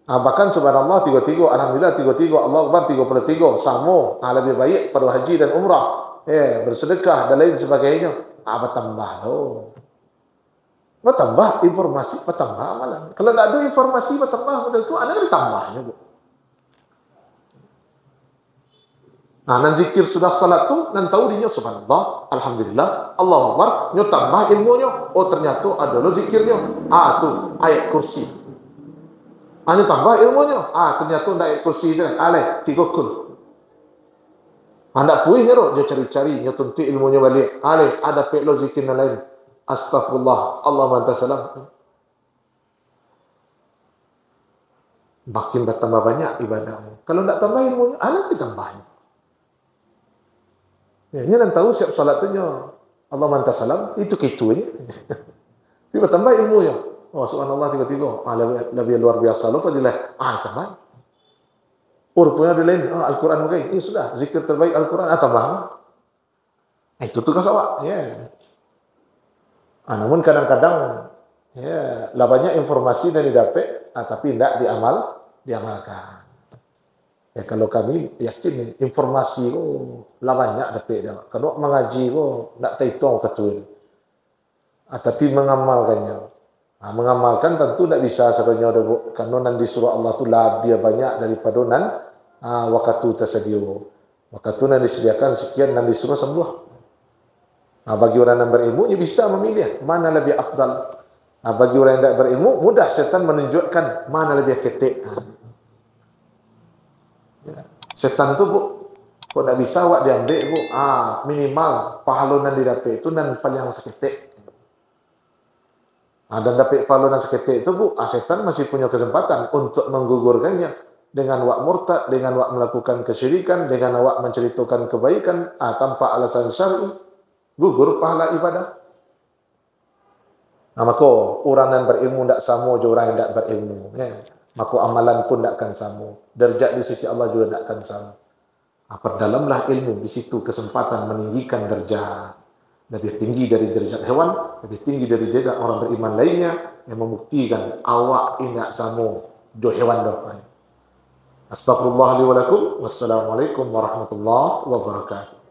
Bahkan subhanallah 33. Alhamdulillah 33. Allah Akbar 33. Sama. Lebih baik pada haji dan umrah. Bersedekah dan lain sebagainya. Bertambah lo. Bertambah informasi, bertambah amalan. Kalau tak ada informasi, bertambah model tu, ada ditambahnya. Nan zikir sudah salat tu, nan tahu dia subhanallah, alhamdulillah, Allahu Akbar, nyo tambah ilmunya. Ternyata ada lo zikirnya. Tu ayat kursi. Nyo tambah ilmunya. Ternyata ndak ayat kursi saja. 3 kul. Ndak puih ngero, dia cari-cari, nyo tuntut ilmunya balik. Ada pek lo zikir yang lain. Astaghfirullah, Allah manta salam. Makin bertambah banyak ibadahmu. Kalau tak tambah ilmunya, anak ditambahnya. Ini nak tahu siap salat tu Allah manta salam, itu kitunya. Dia bertambah ilmunya. Subhanallah 33. Lebih luar biasa lo padilah. Tambah. Rupanya ada lain. Al-Quran mungkin. Sudah, zikir terbaik Al-Quran. Tambah. Itu tugas awak. Namun kadang-kadang lah banyak informasi dan didapat, tapi tidak diamalkan. Kalau kami yakin informasi lah banyak dapat dia. Kalau mengaji tak tahu ketul. Tapi mengamalkannya. Mengamalkan tentu tak bisa sebenarnya karena nan di surah Allah tu lebih banyak daripada nan waktu tersedia. Waktu nan disediakan sekian nan disuruh sembuh. Bagi orang yang berilmu, dia bisa memilih mana lebih afdal. Bagi orang yang tidak berilmu, mudah setan menunjukkan mana lebih ketik. Setan tu kok tak bisa awak diambil minimal pahala yang didapat itu nan paling seketik. Dan dapat pahala yang seketik itu setan masih punya kesempatan untuk menggugurkannya dengan awak murtad, dengan awak melakukan kesyirikan, dengan awak menceritakan kebaikan tanpa alasan syar'i. Gugur pahala ibadah. Maka orang yang berilmu tidak sama dengan orang yang tidak berilmu. Maka amalan pun tidak akan sama. Derajat di sisi Allah juga tidak akan sama. Perdalamlah ilmu. Di situ kesempatan meninggikan derajat. Lebih tinggi dari derajat hewan. Lebih tinggi dari derajat orang beriman lainnya. Yang membuktikan awak ini tidak sama dengan hewan. Astagfirullah li wa lakum. Wassalamualaikum warahmatullahi wabarakatuh.